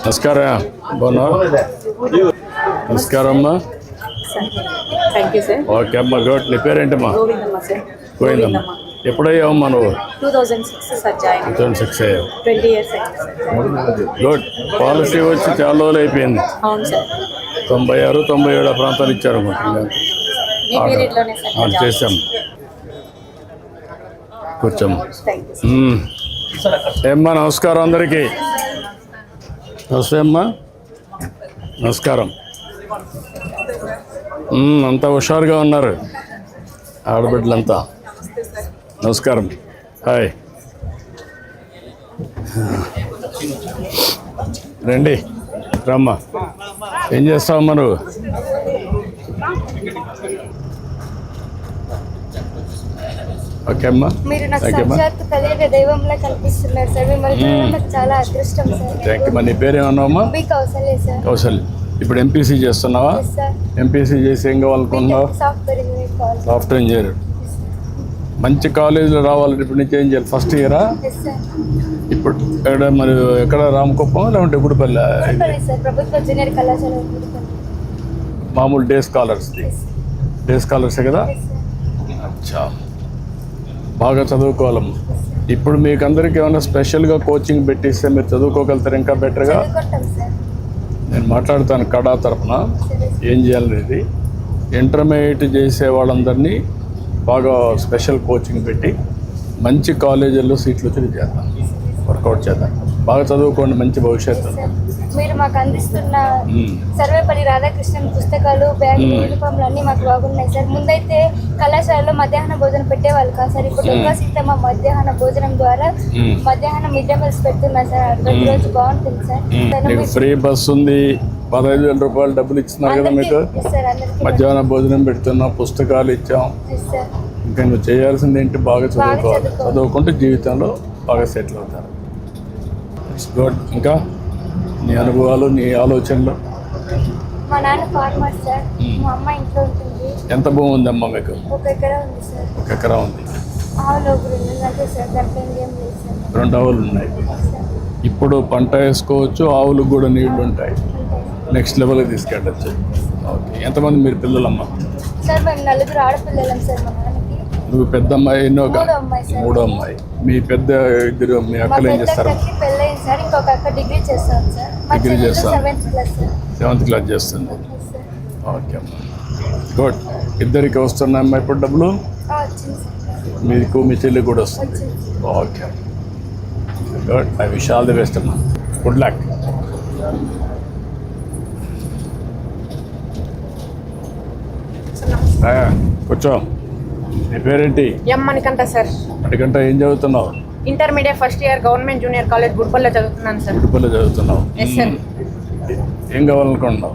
నమస్కారం బాగున్నా. నమస్కారం అమ్మా. Thank you sir. ఓకే అమ్మా, గుడ్. నీ పేరేంటమ్మా? గోవిందమ్మ సార్. పోయిందమ్మా. ఎప్పుడయ్యావమ్మా నువ్వు? 2006 సార్ జాయిన్. 2006 అయ్యావు. 20 ఇయర్స్ అయింది సార్. గుడ్. పాలసీ వచ్చి చాలా రోజులు అయిపోయింది. అవును సార్. 96, 97 ఆ ప్రాంతాలు ఇచ్చారు అనుకుంటున్నాను. మీ పీరియడ్లోనే సార్ చేసాం. కూర్చోమ్మ. Thank you sir. ఏమ్మా, నమస్కారం అందరికీ. నమస్తే అమ్మా. నమస్కారం. అంతా హుషారుగా ఉన్నారు ఆడబిడ్డలంతా. నమస్కారం. హాయ్, రండి. రమ్మా. ఏం చేస్తావమ్మా నువ్వు? ఓకే అమ్మా. మీరు నాకు సాక్షాత్తు కలియుగ దైవంలా కనిపిస్తున్నారు సార్. మిమ్మల్ని నాకు చాలా అదృష్టం సార్. Thank you. మీ పేరేమన్నావమ్మా? మీ కౌశల్య సార్. కౌశల్య. ఇప్పుడు ఎంపీసీ చేస్తున్నావా? సార్. ఎంపీసీ చేసి ఏం కావాలనుకున్నావు? సాఫ్ట్వేర్ ఇంజనీర్ కావాలి. Software engineer. మంచి కాలేజీలో రావాలంటే ఇప్పుడు నుంచి ఏం చేయాలి? ఫస్ట్ ఇయరా? సార్. ఇప్పుడు ఎక్కడ మరి ఎక్కడ? రామకుప్పం లేకుంటే గుడిపల్లి? సార్ ప్రభుత్వ జూనియర్ కళాశాల గుడిపల్లి. మామూలు డే స్కాలర్స్ది. డే స్కాలర్సే కదా? అచ్చా, బాగా చదువుకోవాలమ్మా. ఇప్పుడు మీకు అందరికీ ఏమైనా స్పెషల్గా కోచింగ్ పెట్టిస్తే మీరు చదువుకోగలుగుతారు ఇంకా బెటర్గా. చదువుకుంటాం సార్. నేను మాట్లాడుతాను కడా తరఫున ఏం చేయాలనేది. ఇంటర్మీడియట్ చేసే వాళ్ళందరినీ బాగా స్పెషల్ కోచింగ్ పెట్టి మంచి కాలేజీల్లో సీట్లు వచ్చి చేద్దాం. వర్కౌట్ చేద్దాం. బాగా చదువుకోండి, మంచి భవిష్యత్తు. మీరు మాకు అందిస్తున్న సర్వేపల్లి రాధాకృష్ణన్ పుస్తకాలు, బ్యాగ్, యూనిఫామ్లు అన్నీ మాకు బాగున్నాయి సార్. ముందైతే కళాశాలలో మధ్యాహ్న భోజనం పెట్టేవాళ్ళు కాదు సార్. ఇప్పుడు దుర్గా సీతమ్మ మధ్యాహ్న భోజనం ద్వారా మధ్యాహ్నం మిడ్ డే మీల్స్ పెడుతున్నారు సార్. ప్రతిరోజు బాగుంటుంది సార్. ఫ్రీ బస్ ఉంది. 15,000 రూపాయలు డబ్బులు ఇస్తున్నారు కదా మీకు. మధ్యాహ్నం భోజనం పెడుతున్నాం, పుస్తకాలు ఇచ్చాం. ఇంకా నువ్వు చేయాల్సింది ఏంటి? బాగా చదువుకోవాలి. చదువుకుంటే జీవితంలో బాగా సెటిల్ అవుతారు. It's good. ఇంకా నీ అనుభవాలు, నీ ఆలోచనలు? మా నాన్న ఫార్మర్ సార్. మా అమ్మ ఇంట్లో ఉంటుంది. ఎంత భూమి ఉందమ్మా మీకు? 1 ఎకరా ఉంది సార్. 1 ఎకరా ఉంది. ఆవులు 2 ఉన్నాయి సార్. దాంట్లో ఏం లేదు సార్. 2 ఆవులు ఉన్నాయి. ఇప్పుడు పంట వేసుకోవచ్చు, ఆవులకు కూడా నీళ్లు ఉంటాయి. నెక్స్ట్ లెవెల్కి తీసుకెళ్ళచ్చు. ఓకే. ఎంతమంది మీరు పిల్లలమ్మా? సార్ మేము 4 ఆడపిల్లలం సార్. మా నాన్నకి. నువ్వు పెద్ద అమ్మాయి? ఎన్నో? 3వ అమ్మాయి సార్. 3వ అమ్మాయి. మీ పెద్ద ఇద్దరు మీ అక్కలు ఏం చేస్తారు? పెళ్ళయింది సార్. ఇంకొక అక్క డిగ్రీ చేస్తాను సార్. డిగ్రీ చేస్తాను. 7th class sir. 7th class చేస్తుంది. ఓకే అమ్మా, గుడ్. ఇద్దరికి వస్తున్నాయమ్మా ఇప్పుడు డబ్బులు? వచ్చింది సార్. మీకు మీ చెల్లి కూడా వస్తుంది. వచ్చింది. Okay, good. I wish all the best అమ్మా. Good luck. కూర్చో. నీ పేరేంటి? M Manikanta sir. మణికంఠ, ఏం చదువుతున్నావు? Intermediate first year government junior college గుడిపల్లిలో చదువుతున్నాను సార్. గుడిపల్లి చదువుతున్నావు? Yes sir. ఏం కావాలనుకుంటున్నావు?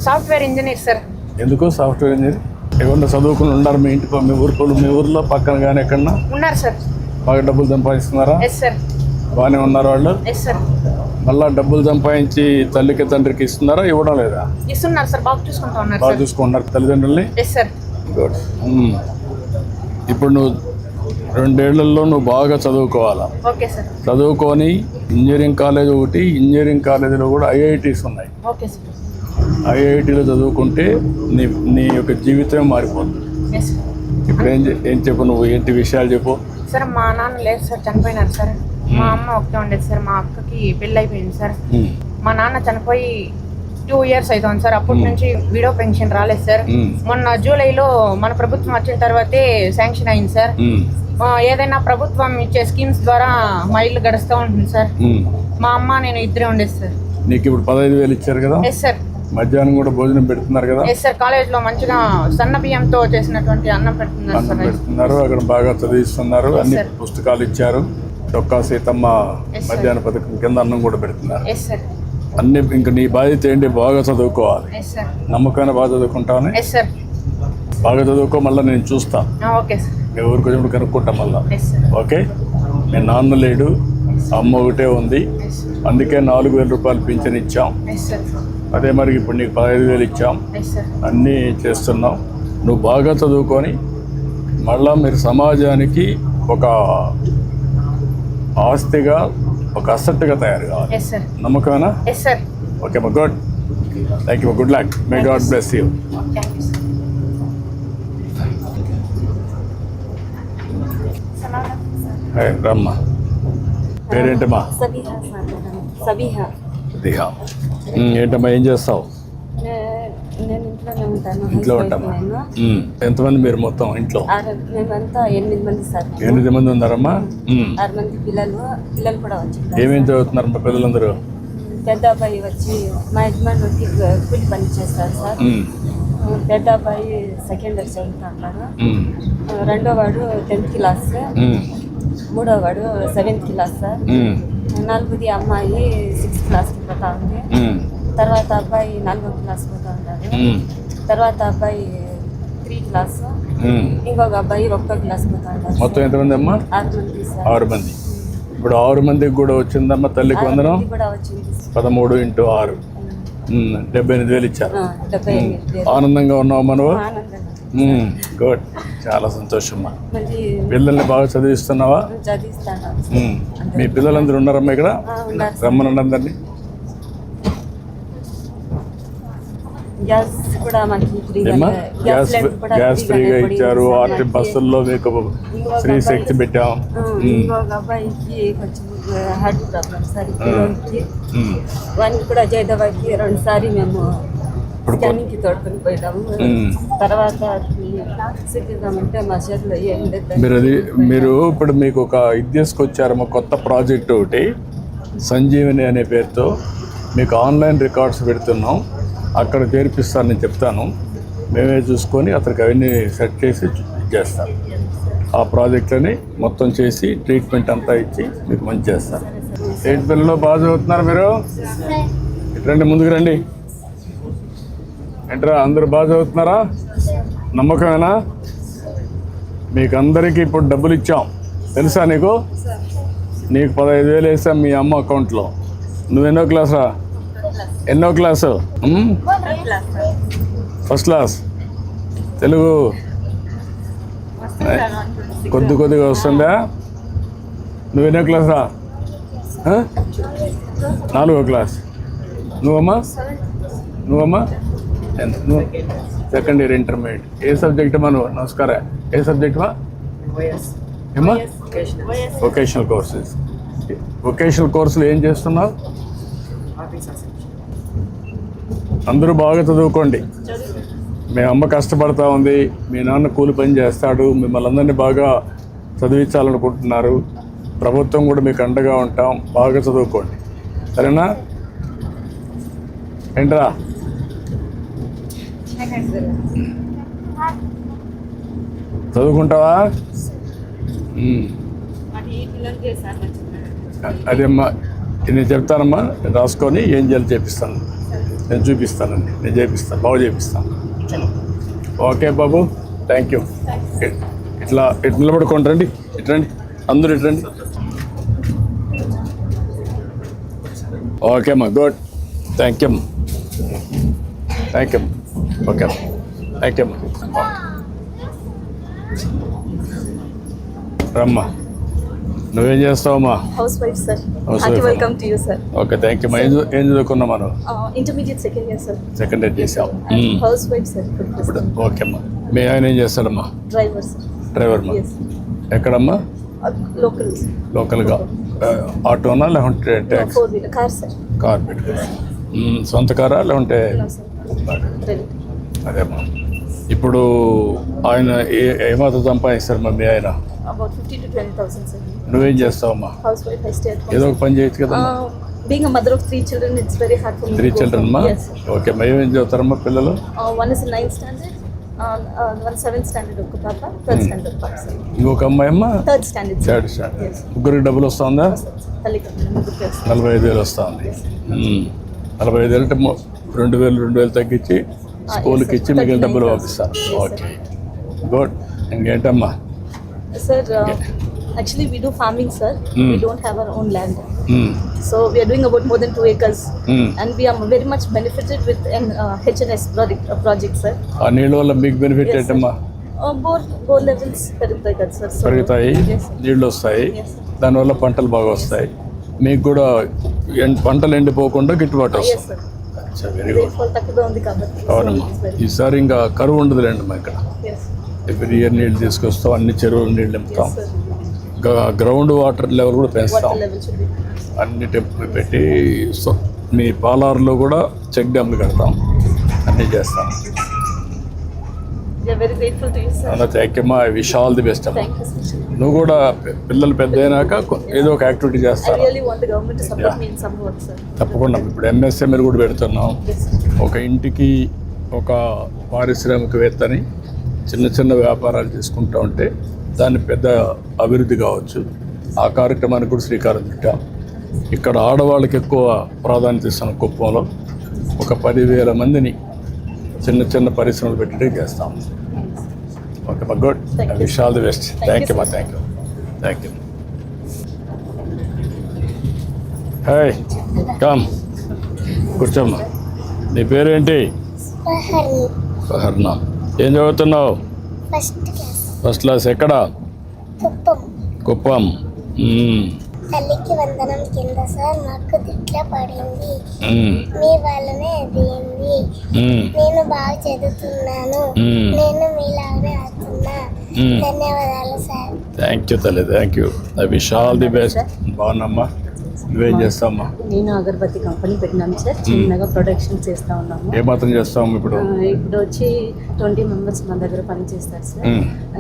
Software engineer sir. ఎందుకు సాఫ్ట్వేర్ ఇంజనీర్? ఏమన్నా చదువుకుని ఉన్నారు మీ ఇంటి మీ ఊర్లో పక్కన కానీ ఎక్కడన్నా? ఉన్నారు సార్. బాగా డబ్బులు సంపాదిస్తున్నారా? Yes sir. బాగానే ఉన్నారు వాళ్ళు? Yes sir. మళ్ళీ డబ్బులు సంపాదించి తల్లికి తండ్రికి ఇస్తున్నారా, ఇవ్వడం లేదా? ఇస్తున్నారు సార్. బాగా చూసుకుంటా ఉన్నారు. బాగా చూసుకుంటున్నారు తల్లిదండ్రుల్ని? Yes sir. గుడ్. ఇప్పుడు నువ్వు 2 ఏళ్లలో నువ్వు బాగా చదువుకోవాలా. Okay sir. చదువుకొని ఇంజనీరింగ్ కాలేజ్ ఒకటి, ఇంజనీరింగ్ కాలేజీలో కూడా ఐఐటీస్ ఉన్నాయి. Okay sir. ఐఐటీలో చదువుకుంటే నీ యొక్క జీవితం మారిపోతుంది. Yes sir. ఇప్పుడు ఏం చెప్పు, నువ్వు ఏంటి విషయాలు చెప్పు. సార్ మా నాన్న లేదు సార్, చనిపోయినారు సార్. మా అమ్మ ఒకటే ఉండేది సార్. మా అక్కకి పెళ్ళి అయిపోయింది సార్. మా నాన్న చనిపోయి 2 ఇయర్స్ అవుతుంది సార్. అప్పటి నుంచి విడో పెన్షన్ రాలేదు సార్. మొన్న జూలైలో మన ప్రభుత్వం వచ్చిన తర్వాతే శాంక్షన్ అయింది సార్. ఏదైనా ప్రభుత్వం ఇచ్చే స్కీమ్స్ ద్వారా మా ఇల్లు గడుస్తూ ఉంటుంది సార్. మా అమ్మ నేను ఇద్దరే ఉండేది సార్. నీకు ఇప్పుడు 15,000 ఇచ్చారు కదా? Yes sir. మధ్యాహ్నం కూడా భోజనం పెడుతున్నారు కదా? Yes sir. కాలేజ్లో మంచిగా సన్న బియ్యంతో చేసినటువంటి అన్నం పెడుతున్నారు. అక్కడ బాగా చదివిస్తున్నారు. అన్ని పుస్తకాలు ఇచ్చారు. చొక్కా సీతమ్మ మధ్యాహ్న పథకం కింద అన్నం కూడా పెడుతున్నారు. Yes sir. అన్ని ఇంకా నీ బాధ్యత ఏంటి? బాగా చదువుకోవాలి. Yes sir. నమ్మకాన్ని బాగా చదువుకుంటాను. Yes sir. బాగా చదువుకో. మళ్ళీ నేను చూస్తా. Okay sir. మీ ఊరికి వచ్చినప్పుడు కనుక్కుంటా మళ్ళా. Yes sir. ఓకే. మీ నాన్న లేడు, అమ్మ ఒకటే ఉంది. అందుకే 4,000 రూపాయలు పింఛన్ ఇచ్చాం. Yes sir. అదే మరి ఇప్పుడు నీకు 15,000 ఇచ్చాం. Yes sir. అన్నీ చేస్తున్నాం. నువ్వు బాగా చదువుకొని మళ్ళా మీరు సమాజానికి ఒక ఆస్తిగా ఒక అసెట్గా తయారు కావాలి. Yes sir. నమ్మకమేనా? Yes sir. ఓకే అమ్మా, good. Thank you, good luck. May God bless you. Thank you sir. రమ్మా. పేరేంటమ్మా? Sabiha sir madam. సబీహా. దిహా. ఏంటమ్మా, ఏం చేస్తావు? నేను ఇంట్లోనే ఉంటాను. ఇంట్లో ఉంటామా? ఎంతమంది మీరు మొత్తం ఇంట్లో? మేమంతా 8 మంది సార్. 8 మంది ఉన్నారమ్మా? 6 మంది పిల్లలు కూడా వచ్చి ఏమేం చదువుతున్నారమ్మా పిల్లలందరూ? పెద్ద అబ్బాయి వచ్చి మా యజమాని వచ్చి కూలి పని చేస్తారు సార్. పెద్ద అబ్బాయి సెకండ్ ఇయర్ చదువుతాడు. రెండో వాడు 10th క్లాస్. మూడో వాడు 7th క్లాస్ సార్. నాలుగోది అమ్మాయి 6th క్లాస్కి పోతా ఉంది. తర్వాత అబ్బాయి 4వ క్లాస్ పోతా ఉన్నాడు. తర్వాత అబ్బాయి 3 క్లాస్. ఇంకొక అబ్బాయి 1వ క్లాస్ పోతా ఉన్నాడు. మొత్తం ఎంతమంది అమ్మా? 6 మంది సార్. 6 మంది. ఇప్పుడు 6 మందికి కూడా వచ్చిందమ్మా తల్లికి వందనం? కూడా వచ్చింది. 13 × 6 78,000 ఇచ్చారు. 78,000. ఆనందంగా ఉన్నావు మనవు? ఆనందంగా గుడ్, చాలా సంతోషమ్మా. మళ్ళీ పిల్లల్ని బాగా చదివిస్తున్నావా? చదివిస్తాను. మీ పిల్లలందరూ ఉన్నారమ్మా ఇక్కడ? ఉన్నారు. రమ్మనండి అందరినీ. గ్యాస్ కూడా మనకి ఏమ్మా? గ్యాస్ ఫ్రీగా ఇచ్చారు. ఆర్టీ బస్సుల్లో మీకు ఫ్రీ శక్తి పెట్టాం. ఇంకొక అబ్బాయికి కొంచెం హార్ట్ ప్రాబ్లం సార్. వానికి కూడా జయదేవాకి 2 సారి మేము స్కానింగ్కి తోడుకొని పోయినాము. తర్వాత సిద్ధిద్దామంటే మా చేతిలో ఏం లేదు. మీరు ఇప్పుడు మీకు ఒక ఇది తీసుకొచ్చారమ్మా, కొత్త ప్రాజెక్ట్ ఒకటి, సంజీవని అనే పేరుతో. మీకు ఆన్లైన్ రికార్డ్స్ పెడుతున్నాం, అక్కడ చేర్పిస్తానని చెప్తాను. మేమే చూసుకొని అతనికి అవన్నీ సెట్ చేసి చేస్తాం. ఆ ప్రాజెక్ట్లని మొత్తం చేసి ట్రీట్మెంట్ అంతా ఇచ్చి మీకు మంచి చేస్తాను. ఎయిట్ పిల్లలు బాగా చదువుతున్నారు మీరు? రండి, ముందుకు రండి. ఏంట్రా అందరూ బాగా చదువుతున్నారా? నమ్మకమేనా? మీకు అందరికీ ఇప్పుడు డబ్బులు ఇచ్చాం, తెలుసా నీకు? నీకు 15,000 వేసాం మీ అమ్మ అకౌంట్లో. నువ్వెన్నో క్లాసా? ఎన్నో క్లాసు? First class. తెలుగు కొద్దిగా వస్తుందా? నువ్వెన్నో క్లాస్ రా? 4వ క్లాస్. నువ్వమ్మా? నువ్వు సెకండ్ ఇయర్ ఇంటర్మీడియట్. ఏ సబ్జెక్ట్ అమ్మా నువ్వు? నమస్కారం. ఏ సబ్జెక్ట్ అమ్మా? ఏమ్మా? Vocational courses. వొకేషనల్ కోర్సులు ఏం చేస్తున్నావు? అందరూ బాగా చదువుకోండి. మీ అమ్మ కష్టపడతా ఉంది, మీ నాన్న కూలి పని చేస్తాడు, మిమ్మల్ని అందరినీ బాగా చదివించాలనుకుంటున్నారు. ప్రభుత్వం కూడా మీకు అండగా ఉంటాం. బాగా చదువుకోండి, సరేనా? ఏంట్రా? చదువుకుంటావా? అదేమ్మా, నేను చెప్తానమ్మా, రాసుకొని ఏం చేయాలి చేపిస్తాను. నేను చూపిస్తానండి, నేను చేపిస్తాను, బాగా చేపిస్తాను. ఓకే బాబు, థ్యాంక్ యూ. ఇట్లా నిలబడుకోండి, రండి, ఇట్రండి, అందరూ ఇట్రండి. ఓకే అమ్మా, గుడ్. Thank you. ఓకే అమ్మా, థ్యాంక్ యూ అమ్మా. రమ్మా, నువ్వేం చేస్తావమ్మా? Housewife sir. House wife. Welcome to you sir. Okay, thank you. ఏం చదువుకున్నా మనం? Intermediate second year sir. Second year చేసావు. Housewife sir. ఇప్పుడు ఓకే అమ్మా. మీ ఆయన ఏం చేస్తాడమ్మా? Driver sir. డ్రైవర్ మా? Yes. ఎక్కడమ్మా? లోకల్ లోకల్గా ఆటోనా లేకుంటే taxi? 4-wheeler car sir. Car పెట్టుకుని సొంత కారా లేకుంటే? అదేమ్మా. ఇప్పుడు ఆయన ఏమాత్రం సంపాదిస్తారు మా మీ ఆయన? About 15,000 to 20,000 sir. నువ్వేం చేస్తావమ్మా? House wife, I stay at home. ఏదో ఒక పని చేయొచ్చు కదా? Being a mother of 3 children, it's very hard for me. 3 children మా? Yes. ఓకే, మరి ఏమేం చదువుతారమ్మా పిల్లలు? One is in 9th standard, one 7th standard ఒక పాప, 3rd standard పాప సార్. ఇంకొక అమ్మాయి అమ్మా? 3rd standard sir. 3rd standard. ముగ్గురికి డబ్బులు వస్తుందా? తల్లికి 45,000 వస్తుంది. 45,000 అంటే 2,000 తగ్గించి స్కూల్కి ఇచ్చి మిగిలిన డబ్బులు పంపిస్తాను. Okay, good. ఇంకేంటమ్మా? Sir, actually we do farming, sir. We don't have our own land. So we are doing about more than 2 acres. And we are very much benefited with an HNS project, sir. ఆ నీళ్ళ వల్ల మీకు benefit ఏంటమ్మా? Bore levels పెరుగుతాయి కదా sir. పెరుగుతాయి, Yes, sir. నీళ్ళు వస్తాయి, Yes, sir. దానివల్ల పంటలు బాగా వస్తాయి. మీకు కూడా పంటలు ఎండిపోకుండా గిట్టుబాటు ఎస్ వస్తుంది. Sir, very good. రైన్ఫాల్ తక్కువగా ఉంది కాబట్టి. అవునమ్మా, ఈసారి ఇంకా కరువు ఉండదులేండి మా ఇక్కడ. Yes. ఎవ్రీ ఇయర్ నీళ్ళు తీసుకొస్తాం, అన్ని చెరువులు నీళ్ళు నింపుతాం, Yes, sir. Ground water level కూడా పెంచుతాం, Water level should be. అన్ని టెంపుల్ పెట్టి మీ పాలార్లో కూడా చెక్ డ్యామ్లు కడతాం, అన్నీ చేస్తాం. We are very grateful to you, sir. అలా థ్యాంక్ యూ అమ్మా, I wish all the best అమ్మా. Thank you, sir. నువ్వు కూడా పిల్లలు పెద్ద అయినాక ఏదో ఒక యాక్టివిటీ I చేస్తాను really want the government to support me in some work, sir. తప్పకుండా. ఇప్పుడు ఎంఎస్ఎంఈ కూడా పెడుతున్నాం. Yes, sir. ఒక ఇంటికి ఒక పారిశ్రామికవేత్తని చిన్న చిన్న వ్యాపారాలు చేసుకుంటూ ఉంటే దాన్ని పెద్ద అభివృద్ధి కావచ్చు. ఆ కార్యక్రమానికి కూడా శ్రీకారం చుట్టాం. ఇక్కడ ఆడవాళ్ళకి ఎక్కువ ప్రాధాన్యత ఇస్తున్నాం. కుప్పంలో ఒక 10,000 మందిని చిన్న చిన్న పరిశ్రమలు పెట్టి చేస్తాం. ఓకే మా, good. Wish all the best. Thank you మా, thank you, thank you. Hi, come కూర్చోమ్మా. నీ పేరేంటి? హర్నా. ఏం చదువుతున్నావు? First class. ఎక్కడ? కుప్పం. తల్లికి వందనం కింద సార్ మాకు తిట్ల పడింది, మీ వల్లనే అయింది. నేను బాగా చదువుతున్నాను, నేను మీలాగే అవుతున్నా. ధన్యవాదాలు సార్. థ్యాంక్ యూ తల్లి, thank you. I wish all the best. బాగున్నామ్మా. నువ్వేం చేస్తావమ్మా? నేను అగరబత్తి కంపెనీ పెట్టినాను సార్. చిన్నగా ప్రొడక్షన్ చేస్తూ ఉన్నాము. ఏ మాత్రం చేస్తాము ఇప్పుడు? ఇప్పుడు వచ్చి 20 మెంబర్స్ మన దగ్గర పని చేస్తారు సార్.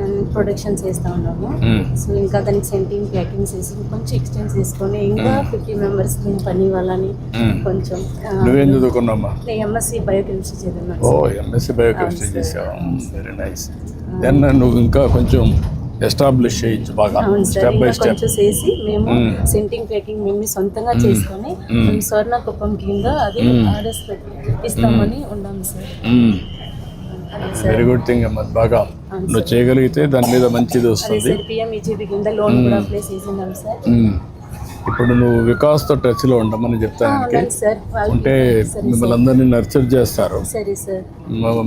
అండ్ ప్రొడక్షన్ చేస్తూ ఉన్నాము. సో ఇంకా దానికి సెంటింగ్ ప్యాకింగ్ చేసి కొంచెం ఎక్స్టెండ్ చేసుకొని ఇంకా 50 మెంబర్స్ మేము పని వాళ్ళని కొంచెం. నువ్వేం చదువుకున్నామ్మా? నేను ఎంఎస్సి బయోకెమిస్ట్రీ చదివినాను. ఓ, ఎంఎస్సీ బయోకెమిస్ట్రీ చేసావా? Very nice. దెన్ నువ్వు ఇంకా కొంచెం ఎస్టాబ్లిష్ చేయొచ్చు బాగా, అవును సార్. స్టెప్ బై ఇంకా స్టెప్. కొంచెం చేసి మేము సెంటింగ్ ప్యాకింగ్ మేము సొంతంగా చేసుకొని మేము స్వర్ణ కుప్పం కింద అది ఆర్డర్స్ ఇస్తామని ఉన్నాము సార్. అదే సార్. వెరీ గుడ్ థింగ్ అమ్మా. బాగా నువ్వు చేయగలిగితే దాని మీద మంచిది అదే వస్తుంది. సార్, పిఎంఈజీపీ కింద లోన్ కూడా అప్లై చేసినాం సార్. ఇప్పుడు నువ్వు వికాస్తో టచ్లో ఉండమని చెప్తానికి అవునండి సార్. ఉంటే మిమ్మల్ని అందరినీ నర్చర్ చేస్తారు, సరే సార్.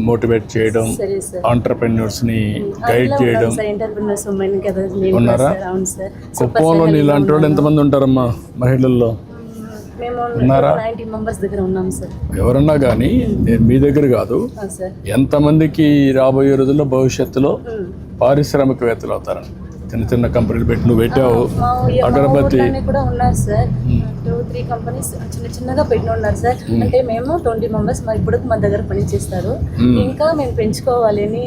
మోటివేట్ చేయడం, సరే సార్. ఆంటర్ప్రెన్యూర్స్ని గైడ్ చేయడం. ఎంటర్ప్రినర్స్ ఉమెన్ కదా మేము ఉన్నారా? సార్. అవును సార్. కుప్పంలో నీలాంటి వాళ్ళు ఎంతమంది ఉంటారమ్మా మహిళల్లో? మేము ఉన్నారా? 90 మెంబర్స్ దగ్గర ఉన్నాం సార్. ఎవరన్నా కానీ నేను మీ దగ్గర కాదు, అవును సార్. ఎంతమందికి రాబోయే రోజుల్లో భవిష్యత్తులో పారిశ్రామికవేత్తలు అవుతారని చిన్న చిన్న కంపెనీలు పెట్టి నువ్వు పెట్టావు. అగరబత్తి కూడా ఉన్నారు సార్. 2-3 కంపెనీస్ చిన్న చిన్నగా పెట్టిన ఉన్నారు సార్. అంటే మేము 20 మెంబర్స్ ఇప్పుడు మా దగ్గర పని చేస్తారు. ఇంకా మేము పెంచుకోవాలి అని.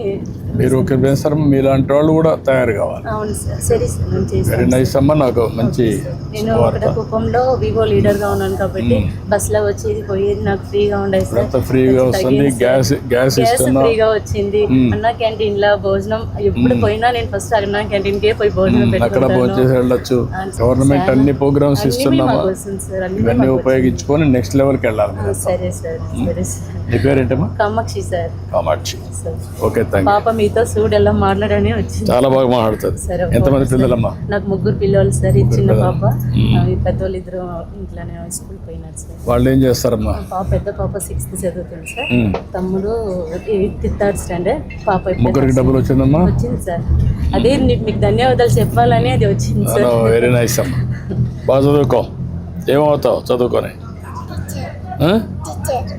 మీరు ఒక వేస్తారు, మీలాంటి వాళ్ళు కూడా తయారు కావాలి. అవును సార్. సరే సార్, నేను చేస్తాను. వెరీ నైస్ అమ్మా. నాకు మంచి నేను ఒకట కుప్పంలో వివో లీడర్గా ఉన్నాను కాబట్టి బస్సులో వచ్చేది పోయేది నాకు ఫ్రీగా ఉండేది సార్. ఎంత ఫ్రీగా వస్తుంది. గ్యాస్ గ్యాస్ ఇస్తున్నా. ఫ్రీగా వచ్చింది. అన్నా క్యాంటీన్ లో భోజనం ఎప్పుడు పోయినా నేను ఫస్ట్ అన్నా క్యాంటీన్ కే పోయి భోజనం అక్కడ పెట్టుకుంటాను. భోజనం చేసి వెళ్ళొచ్చు. గవర్నమెంట్ అన్ని ప్రోగ్రామ్స్ ఇస్తున్నామా? సార్ ఇవన్నీ ఉపయోగించుకొని నెక్స్ట్ లెవెల్కి వెళ్ళాలి. సరే సార్. సరే సార్. నీ పేరేంటమ్మా? Kamakshi sir. Kamakshi. Sir. Okay, thank you. పాప మీతో సూడెల్లా మాట్లాడని వచ్చింది. చాలా బాగా మాట్లాడుతుంది. సరే. ఎంతమంది పిల్లలమ్మా? నాకు 3 పిల్లలు సార్. ఇది చిన్న పాప, ఈ పెద్దోళ్ళు 2 ఇంట్లోనే స్కూల్ పోయినారు సార్. వాళ్ళు ఏం చేస్తారమ్మా? పెద్ద పాప 6th చదువుతుంది సార్. తమ్ముడు 8th 3rd స్టాండర్డ్. పాప ఇప్పుడు ముగ్గురికి డబ్బులు వచ్చిందమ్మా? వచ్చింది సార్. అదే మీకు ధన్యవాదాలు చెప్పాలని అది వచ్చింది సార్. వెరీ నైస్ అమ్మా. బాగా చదువుకో. ఏమవుతావు చదువుకొని?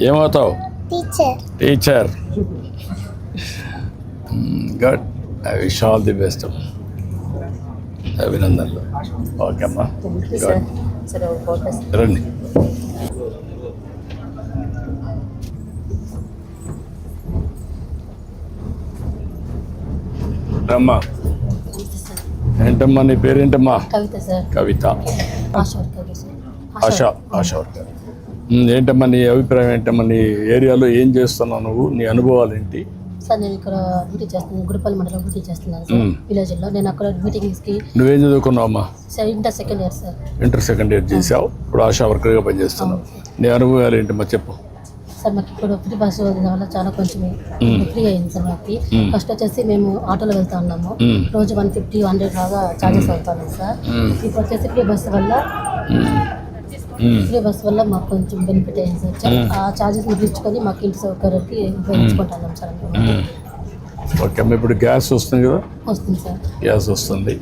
ఏమవుతావు? Teacher. Good. I wish all the best. అభినందనలు. ఓకే అమ్మా. Thank you sir. సరే, ఒక ఫోటో సార్. రండి. అమ్మా, ఏంటమ్మా నీ పేరేంటమ్మా? Kavitha sir. Kavitha. ASHA worker sir. ASHA worker. ఏంటమ్మా నీ అభిప్రాయం? ఏంటమ్మా నీ ఏరియాలో ఏం చేస్తున్నావు నువ్వు? నీ అనుభవాలు ఏంటి? సార్ నేను ఇక్కడ డ్యూటీ చేస్తున్నాను. గుడిపల్లి మండలం డ్యూటీ చేస్తున్నాను సార్, విలేజ్లో. నేను అక్కడ మీటింగ్స్కి. నువ్వేం చదువుకున్నావమ్మా? Inter second year sir. Inter second year చేసావు, ఇప్పుడు ఆశా వర్కర్గా పనిచేస్తున్నావు. నీ అనుభవాలు ఏంటమ్మా చెప్పు. సార్ మాకు ఇప్పుడు ఫ్రీ బస్సు వల్ల చాలా కొంచెం ఫ్రీ అయింది సార్ మాకు. ఫస్ట్ వచ్చేసి మేము ఆటోలో వెళ్తా ఉన్నాము. రోజు 150-100 లాగా ఛార్జెస్ అవుతాను సార్. ఇప్పుడు వచ్చేసి ఫ్రీ బస్సు వల్ల మాకు కొంచెం బెనిఫిట్ అయింది సార్. ఆ ఛార్జెస్ మిగిలించుకొని మాకు ఇంటి సౌకర్యానికి ఉపయోగించుకుంటున్నాం సార్. ఓకే అమ్మా. ఇప్పుడు గ్యాస్ వస్తుంది కదా? వస్తుంది సార్. గ్యాస్ వస్తుంది.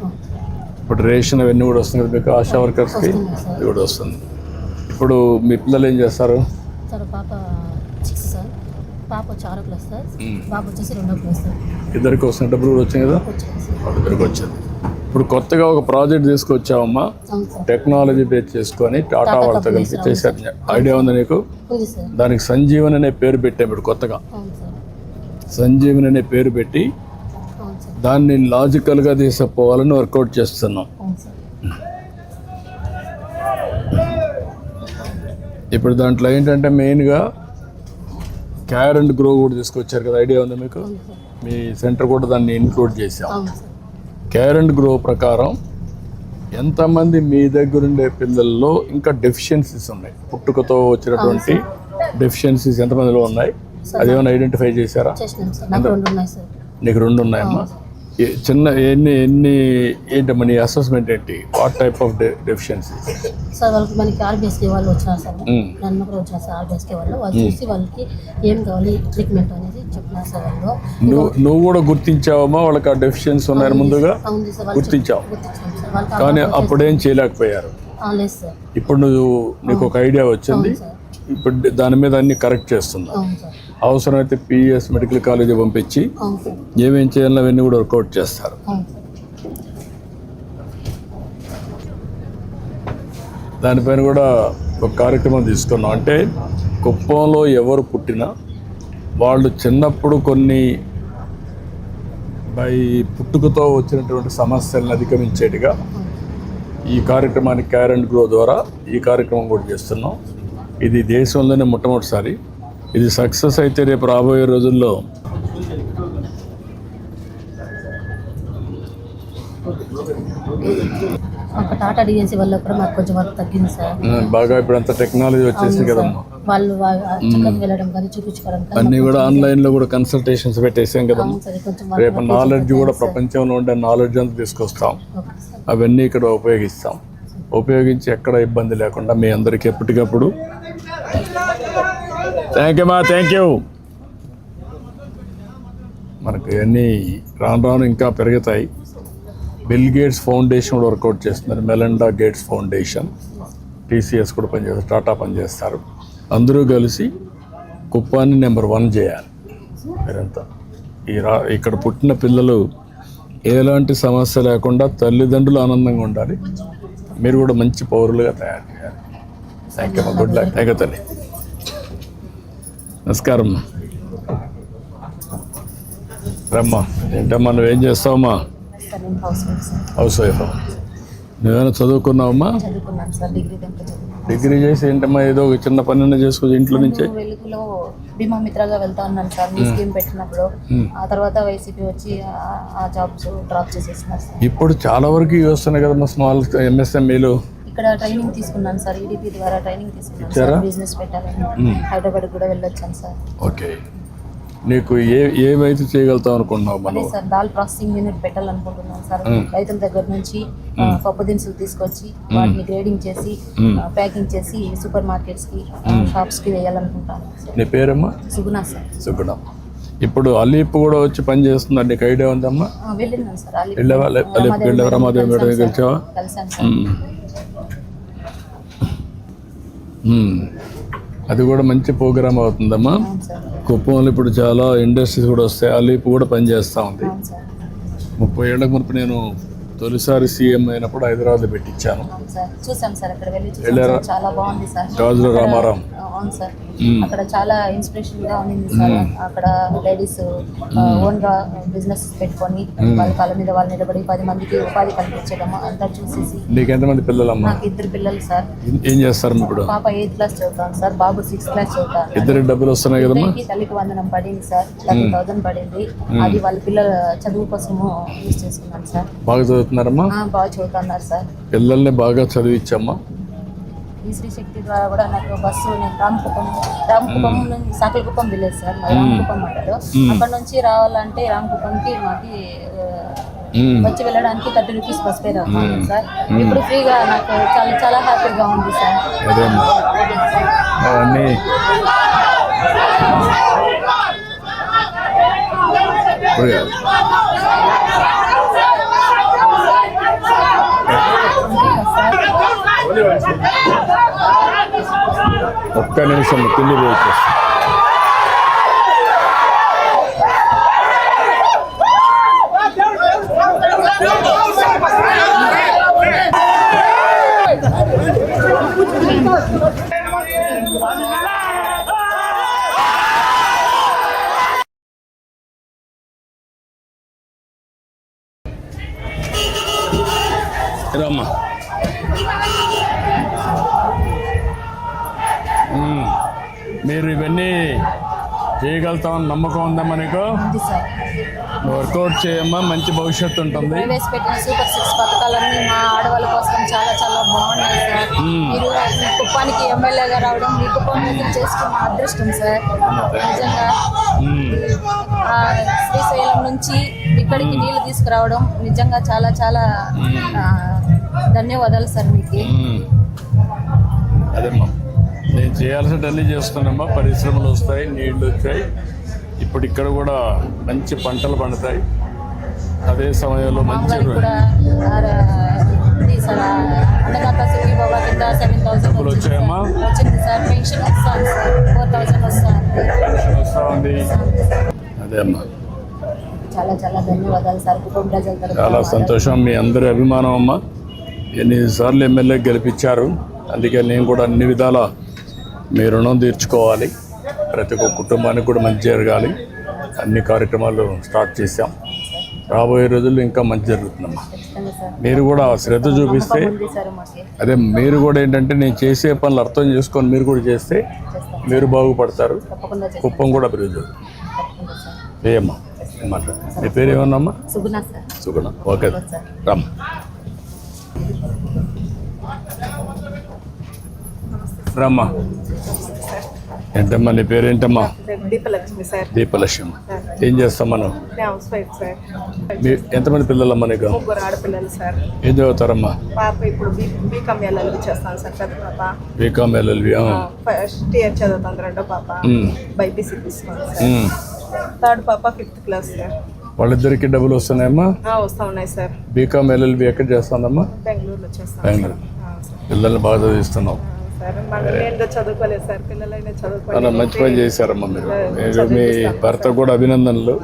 ఇప్పుడు రేషన్ అవన్నీ కూడా వస్తుంది కదా మీకు ఆశా వర్కర్స్కి, ఇది కూడా వస్తుంది. ఇప్పుడు మీ పిల్లలు ఏం చేస్తారు? సార్ పాప 6 సార్, పాప వచ్చి 6 క్లాస్ సార్, బాబు వచ్చేసి 2వ క్లాస్ సార్. ఇద్దరికి వస్తున్న డబ్బులు కూడా వచ్చాయి కదా? వాళ్ళిద్దరికి వచ్చింది. ఇప్పుడు కొత్తగా ఒక ప్రాజెక్ట్ తీసుకొచ్చావమ్మా, అవును సార్. టెక్నాలజీ బేస్ చేసుకొని టాటా వాళ్ళతో కలిసి చేశారు. ఐడియా ఉంది నీకు? ఉంది సార్. దానికి సంజీవన్ అనే పేరు పెట్టాం ఇప్పుడు కొత్తగా. అవును సార్. సంజీవన్ అనే పేరు పెట్టి అవును సార్. దాన్ని లాజికల్గా తీసుకుపోవాలని వర్కౌట్ చేస్తున్నాం. అవును సార్. ఇప్పుడు దాంట్లో ఏంటంటే మెయిన్గా కేర్ అండ్ గ్రో కూడా తీసుకొచ్చారు కదా, ఐడియా ఉంది మీకు? అవును సార్. మీ సెంటర్ కూడా దాన్ని ఇంక్లూడ్ చేసాం. అవును సార్. కేర్ అండ్ గ్రో ప్రకారం ఎంతమంది మీ దగ్గర ఉండే పిల్లల్లో ఇంకా డెఫిషియన్సీస్ ఉన్నాయి, పుట్టుకతో వచ్చినటువంటి డెఫిషియన్సీస్ ఎంతమందిలో ఉన్నాయి, అదేమైనా ఐడెంటిఫై చేశారా? చేసినాం సార్. నాకు 2 ఉన్నాయి సార్. నీకు 2 ఉన్నాయమ్మా. చిన్న ఏంటమ్మా నీ అసెస్మెంట్ ఏంటి? What type of deficiencies? Sir వాళ్ళకి మనకి ఆర్బీఎస్కే వాళ్ళు వచ్చినారు సార్, నన్ను కూడా వచ్చినారు సార్. ఆర్బీఎస్కే వాళ్ళు చూసి వాళ్ళకి ఏం కావాలి ట్రీట్మెంట్ అనేది చెప్పినారు సార్. వాళ్ళు నువ్వు కూడా గుర్తించావమ్మా వాళ్ళకి ఆ డెఫిషియన్సీ ఉన్నాయని ముందుగా? అవును సార్. గుర్తించావు, గుర్తించాం సార్. వాళ్ళకి కానీ అప్పుడేం చేయలేకపోయారు. లేదు సార్. ఇప్పుడు నీకు ఒక ఐడియా వచ్చింది, ఇప్పుడు దాని మీద అన్ని కరెక్ట్ చేస్తున్నా. అవును సార్. అవసరమైతే పిఎస్ మెడికల్ కాలేజ్ పంపించి అవును సార్. ఏమేం చేయాలో అవన్నీ కూడా వర్కౌట్ చేస్తారు. అవును సార్. దానిపైన కూడా ఒక కార్యక్రమం తీసుకున్నాం. అంటే కుప్పంలో ఎవరు పుట్టినా వాళ్ళు చిన్నప్పుడు కొన్ని పుట్టుకతో వచ్చినటువంటి సమస్యలను అధిగమించేట్టుగా ఈ కార్యక్రమాన్ని కేర్ అండ్ గ్రో ద్వారా ఈ కార్యక్రమం కూడా చేస్తున్నాం. ఇది దేశంలోనే మొట్టమొదటిసారి. ఇది సక్సెస్ అయితే రేపు రాబోయే రోజుల్లో ఒక టాటా డిఎన్సీ వల్ల కూడా మాకు కొంచెం వర్క్ తగ్గింది సార్. బాగా ఇప్పుడు అంత టెక్నాలజీ వచ్చేసింది కదమ్మా, వాళ్ళు చెకప్ వెళ్ళడం కానీ చూపించుకోవడం కానీ అన్నీ కూడా ఆన్లైన్లో కూడా కన్సల్టేషన్స్ పెట్టేసాం కదమ్మా. సరే కొంచెం రేపు నాలెడ్జ్ కూడా ప్రపంచంలో ఉండే నాలెడ్జ్ అంతా తీసుకొస్తాం. Okay sir. అవన్నీ ఇక్కడ ఉపయోగిస్తాం. ఉపయోగించి ఎక్కడ ఇబ్బంది లేకుండా మీ అందరికీ ఎప్పటికప్పుడు థ్యాంక్ యూ మా, థ్యాంక్ యూ. మనకి అన్నీ రాను ఇంకా పెరుగుతాయి. బిల్ గేట్స్ ఫౌండేషన్ కూడా వర్కౌట్ చేస్తున్నారు. మెలండా గేట్స్ ఫౌండేషన్, టీసీఎస్ కూడా పనిచేస్తారు, టాటా పనిచేస్తారు. అందరూ కలిసి కుప్పాన్ని నెంబర్ 1 చేయాలి. మీరంతా ఇక్కడ పుట్టిన పిల్లలు ఎలాంటి సమస్య లేకుండా తల్లిదండ్రులు ఆనందంగా ఉండాలి. మీరు కూడా మంచి పౌరులుగా తయారు చేయాలి. Thank you, good luck. Thank you తల్లి. నమస్కారం రమ్మా. ఏంటమ్మా నువ్వేం చేస్తావమ్మా? సార్ నేను house wife sir. House wife. నువ్వేమైనా చదువుకున్నావమ్మా? చదువుకున్నాను సార్. డిగ్రీ దాకా చదువుకున్నాను. డిగ్రీ చేసి ఏంటమ్మా ఏదో ఒక చిన్న పని చేసుకోవచ్చు ఇంట్లో నుంచే? వెలుగులో బీమా మిత్రగా వెళ్తా ఉన్నాను సార్. మీ స్కీమ్ పెట్టినప్పుడు ఆ తర్వాత వైసీపీ వచ్చి ఆ జాబ్స్ డ్రాప్ చేసేసినారు సార్. ఇప్పుడు చాలా వరకు వస్తున్నాయి కదమ్మా స్మాల్ ఎంఎస్ఎంఈలు. ఇక్కడ ట్రైనింగ్ తీసుకున్నాను సార్. ఈడీపీ ద్వారా ట్రైనింగ్ తీసుకున్నాను ఇచ్చారా? సార్. బిజినెస్ పెట్టాలని హైదరాబాద్ కూడా వెళ్ళొచ్చాను సార్. ఓకే. నీకు ఏమైతే చేయగలుగుతావు అనుకుంటున్నావు అదే మనం? సార్ దాల్ ప్రాసెసింగ్ యూనిట్ పెట్టాలనుకుంటున్నాను సార్. రైతుల దగ్గర నుంచి పప్పు దినుసులు తీసుకొచ్చి వాటిని గ్రేడింగ్ చేసి ప్యాకింగ్ చేసి సూపర్ మార్కెట్స్ కి షాప్స్ కి వేయాలనుకుంటాను సార్. నీ పేరమ్మా? సుగుణ సార్. సుగుణం. ఇప్పుడు అలీప్ కూడా వచ్చి పని చేస్తుందా? నీకు ఐడియా ఉందమ్మా? వెళ్ళినాను సార్. వెళ్ళావా? అలీప్ వెళ్ళావా? రమాదేవి మేడం గెలిచావా? కలిసాను సార్. అది కూడా మంచి ప్రోగ్రామ్ అవుతుందమ్మా. అవును సార్. కుప్పంలో ఇప్పుడు చాలా ఇండస్ట్రీస్ కూడా వస్తాయి. అలీప్ కూడా పనిచేస్తూ ఉంది. అవును సార్. 30 ఏళ్ళ మునుపు నేను తొలిసారి సీఎం అయినప్పుడు హైదరాబాద్లో పెట్టించాను. అవును సార్. చూసాను సార్. అక్కడ వెళ్ళి చూసాను వెళ్ళారా? సార్. చాలా బాగుంది సార్. గాజుల రామారాం. అవును సార్. అక్కడ చాలా ఇన్స్పిరేషన్ గా ఉంది సార్. అక్కడ లేడీస్ ఓన్ గా బిజినెస్ పెట్టుకొని వాళ్ళ కాళ్ళ మీద వాళ్ళు నిలబడి 10 మందికి ఉపాధి కల్పించడం అంతా చూసేసి. నీకు ఎంతమంది పిల్లలమ్మా? నాకు 2 పిల్లలు సార్. ఏం చేస్తారు ఇప్పుడు? పాప 8th క్లాస్ చదువుతాను సార్. బాబు 6th క్లాస్ చదువుతాను. ఇద్దరికి డబ్బులు వస్తున్నాయి కదమ్మా? తల్లికి వందనం పడింది సార్. 30,000 పడింది. అది వాళ్ళ పిల్లల చదువు కోసము యూజ్ చేసుకున్నాను సార్. బాగా చదువుతున్నారమ్మా? బాగా చదువుతున్నారు సార్. పిల్లల్ని బాగా చదివించమ్మా. ఈ శ్రీ శక్తి ద్వారా కూడా నాకు బస్సు, నేను రామకుప్పం నుంచి సాకలకుప్పం విలేజ్ సార్, రామకుప్పం అంటారు. అక్కడ నుంచి రావాలంటే రామకుప్పంకి మాకి వచ్చి వెళ్ళడానికి 30 రూపీస్ బస్ ఫేర్ అవుతుంది సార్. ఇప్పుడు ఫ్రీగా నాకు చాలా చాలా హ్యాపీగా ఉంది సార్. అదేమ్మా అవన్నీ ఇప్పుడు ఒక్క నిమిషం తిండి పోయి రమ్మా. మీరు ఇవన్నీ చేయగలుగుతామని నమ్మకం ఉందమ్మా నీకు? వర్కౌట్ చేయమ్మా, మంచి భవిష్యత్తు ఉంటుంది. ప్రవేశపెట్టిన సూపర్ 6 పథకాలన్నీ మా ఆడవాళ్ళ కోసం చాలా చాలా బాగున్నాయి సార్. మీరు ఈ కుప్పానికి ఎమ్మెల్యేగా రావడం, ఈ కుప్పం మీద చేసుకున్న అదృష్టం సార్. నిజంగా శ్రీశైలం నుంచి ఇక్కడికి నీళ్లు తీసుకురావడం నిజంగా చాలా చాలా ధన్యవాదాలు సార్ మీకు. అదేమ్మా, నేను చేయాల్సినవన్నీ చేస్తున్నామ్మా. పరిశ్రమలు వస్తాయి, నీళ్లు వచ్చాయి. ఇప్పుడు ఇక్కడ కూడా మంచి పంటలు పండుతాయి. అదే సమయంలో మంచి కూడా అన్నదాత సుఖీ బాబా కింద 7,000 వచ్చాయమ్మా. వచ్చింది సార్. పెన్షన్ వస్తాను సార్, 4,000 వస్తుంది. అదే అమ్మా, చాలా చాలా ధన్యవాదాలు సార్. కుటుంబ ప్రజల తరపున చాలా సంతోషం. మీ అందరి అభిమానం అమ్మా. ఎన్నిసార్లు ఎమ్మెల్యే గెలిపించారు, అందుకే నేను కూడా అన్ని విధాల మీ రుణం తీర్చుకోవాలి. ప్రతి ఒక్క కుటుంబానికి కూడా మంచి జరగాలి. అన్ని కార్యక్రమాలు స్టార్ట్ చేశాం. రాబోయే రోజుల్లో ఇంకా మంచి జరుగుతుందమ్మా. మీరు కూడా శ్రద్ధ చూపిస్తే, అదే మీరు కూడా ఏంటంటే నేను చేసే పనులు అర్థం చేసుకొని మీరు కూడా చేస్తే మీరు బాగుపడతారు, కుప్పం కూడా అభివృద్ధి. ఏమ్మా మాట్లాడు. మీ పేరు ఏమన్నామ్మా? సుగుణ సార్. సుగుణ. ఓకే రామ్. రామ్మా. ఏంటమ్మా నీ పేరేంటమ్మా? దీపలక్ష్మి సార్. దీపలక్ష్మి. ఏం చేస్తామా నువ్వు? House wife sir. ఎంతమంది పిల్లలమ్మా నీకు? 3 ఆడపిల్లలు సార్. ఏం చదువుతారమ్మా? పాప ఇప్పుడు బీకామ్ ఎల్ఎల్బి చేస్తాను సార్. పెద్ద పాప బీకామ్ ఎల్ఎల్బి. ఫస్ట్ ఇయర్ చదువుతాను. రెండో పాప బైపీసీ తీసుకున్నాను సార్. థర్డ్ పాప 5th క్లాస్ సార్. వాళ్ళిద్దరికి డబ్బులు వస్తున్నాయమ్మా? వస్తూ ఉన్నాయి సార్. బీకామ్ ఎల్ఎల్బి ఎక్కడ చేస్తానమ్మా? బెంగళూరులో చేస్తాను. బెంగళూరు. పిల్లల్ని బాగా చదివిస్తున్నావు. సార్ నేను చదువుకోలేదు సార్. పిల్లలైనా చదువుకోలేదు. మంచి పని చేశారమ్మా మీరు. మీరు మీ భర్త కూడా అభినందనలు.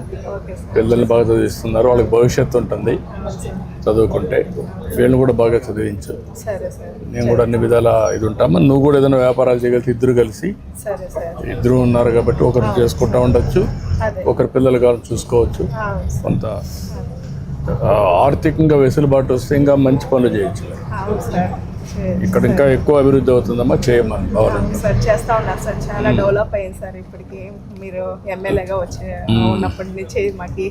పిల్లల్ని బాగా చదివిస్తున్నారు. వాళ్ళకి భవిష్యత్తు ఉంటుంది చదువుకుంటే. వీళ్ళని కూడా బాగా చదివించు. నేను కూడా అన్ని విధాల ఇది ఉంటామా. నువ్వు కూడా ఏదైనా వ్యాపారాలు చేయగలిసి ఇద్దరు కలిసి, ఇద్దరు ఉన్నారు కాబట్టి ఒకరు చేసుకుంటా ఉండొచ్చు, ఒకరి పిల్లలు కావాలి చూసుకోవచ్చు. కొంత ఆర్థికంగా వెసులుబాటు వస్తే ఇంకా మంచి పనులు చేయొచ్చు. ఇక్కడ ఇంకా ఎక్కువ అభివృద్ధి అవుతుందమ్మా. చేయమని సార్ చేస్తా ఉన్నారు సార్. చాలా డెవలప్ అయింది సార్. ఇప్పటికి మీరు ఎమ్మెల్యేగా ఉన్నప్పటి నుంచి మాకు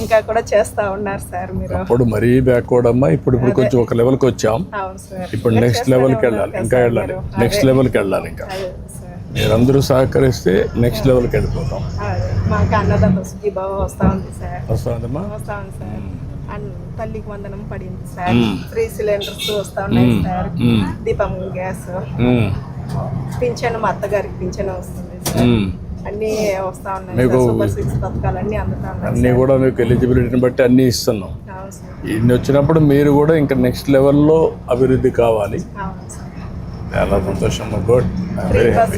ఇంకా కూడా చేస్తా ఉన్నారు సార్. మీరు అప్పుడు మరీ బ్యాక్వర్డ్ అమ్మా. ఇప్పుడు కొంచెం ఒక లెవెల్కి వచ్చాం. ఇప్పుడు నెక్స్ట్ లెవెల్కి వెళ్ళాలి, ఇంకా వెళ్ళాలి, నెక్స్ట్ లెవెల్కి వెళ్ళాలి. ఇంకా మీరందరూ సహకరిస్తే నెక్స్ట్ లెవెల్కి వెళ్ళిపోతాం. మాకు అన్నదాత సుఖీ బాబా వస్తా ఉంది సార్. వస్తా ఉందమ్మా. వస్తా ఉంది సార్. తల్లికి వందనం పడింది సార్. 3 సిలిండర్స్ వస్తా ఉన్నాయి సార్. దీపం గ్యాస్ పింఛను, మా అత్తగారికి పింఛను వస్తుంది సార్. అన్నీ వస్తా ఉన్నాయి. సూపర్ 6 పథకాలు అన్నీ అందుతా ఉన్నాయి. అన్నీ కూడా మీకు ఎలిజిబిలిటీని బట్టి అన్నీ ఇస్తున్నాం. ఇన్ని వచ్చినప్పుడు మీరు కూడా ఇంకా నెక్స్ట్ లెవెల్లో అభివృద్ధి కావాలి. చాలా సంతోషం. గుడ్.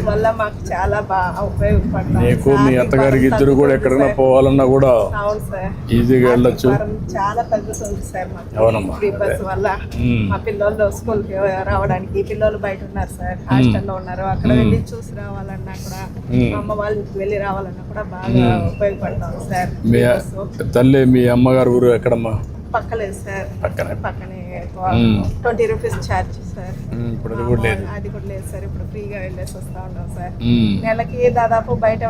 వల్ల మాకు చాలా బాగా ఉపయోగపడుతుంది. నీకు మీ అత్తగారికి ఇద్దరు కూడా ఎక్కడైనా పోవాలన్నా కూడా ఈజీగా వెళ్ళొచ్చు. చాలా తగ్గుతుంది సార్ మాకు. అవునమ్మా. ఫ్రీ బస్ వల్ల మా పిల్లలు స్కూల్కి రావడానికి, పిల్లలు బయట ఉన్నారు సార్, హాస్టల్లో ఉన్నారు. అక్కడ వెళ్ళి చూసి రావాలన్నా కూడా, అమ్మ వాళ్ళ ఇంటికి వెళ్ళి రావాలన్నా కూడా బాగా ఉపయోగపడతాం సార్. మీ తల్లి, మీ అమ్మగారు ఊరు ఎక్కడమ్మా? పక్కలేదు సార్. పక్కనే 20 రూపీస్ ఛార్జ్ సార్. ఇప్పుడు అది కూడా లేదు. అది కూడా లేదు సార్. ఇప్పుడు ఫ్రీగా వెళ్ళేసి వస్తా ఉన్నాం సార్. నెలకి దాదాపు బయట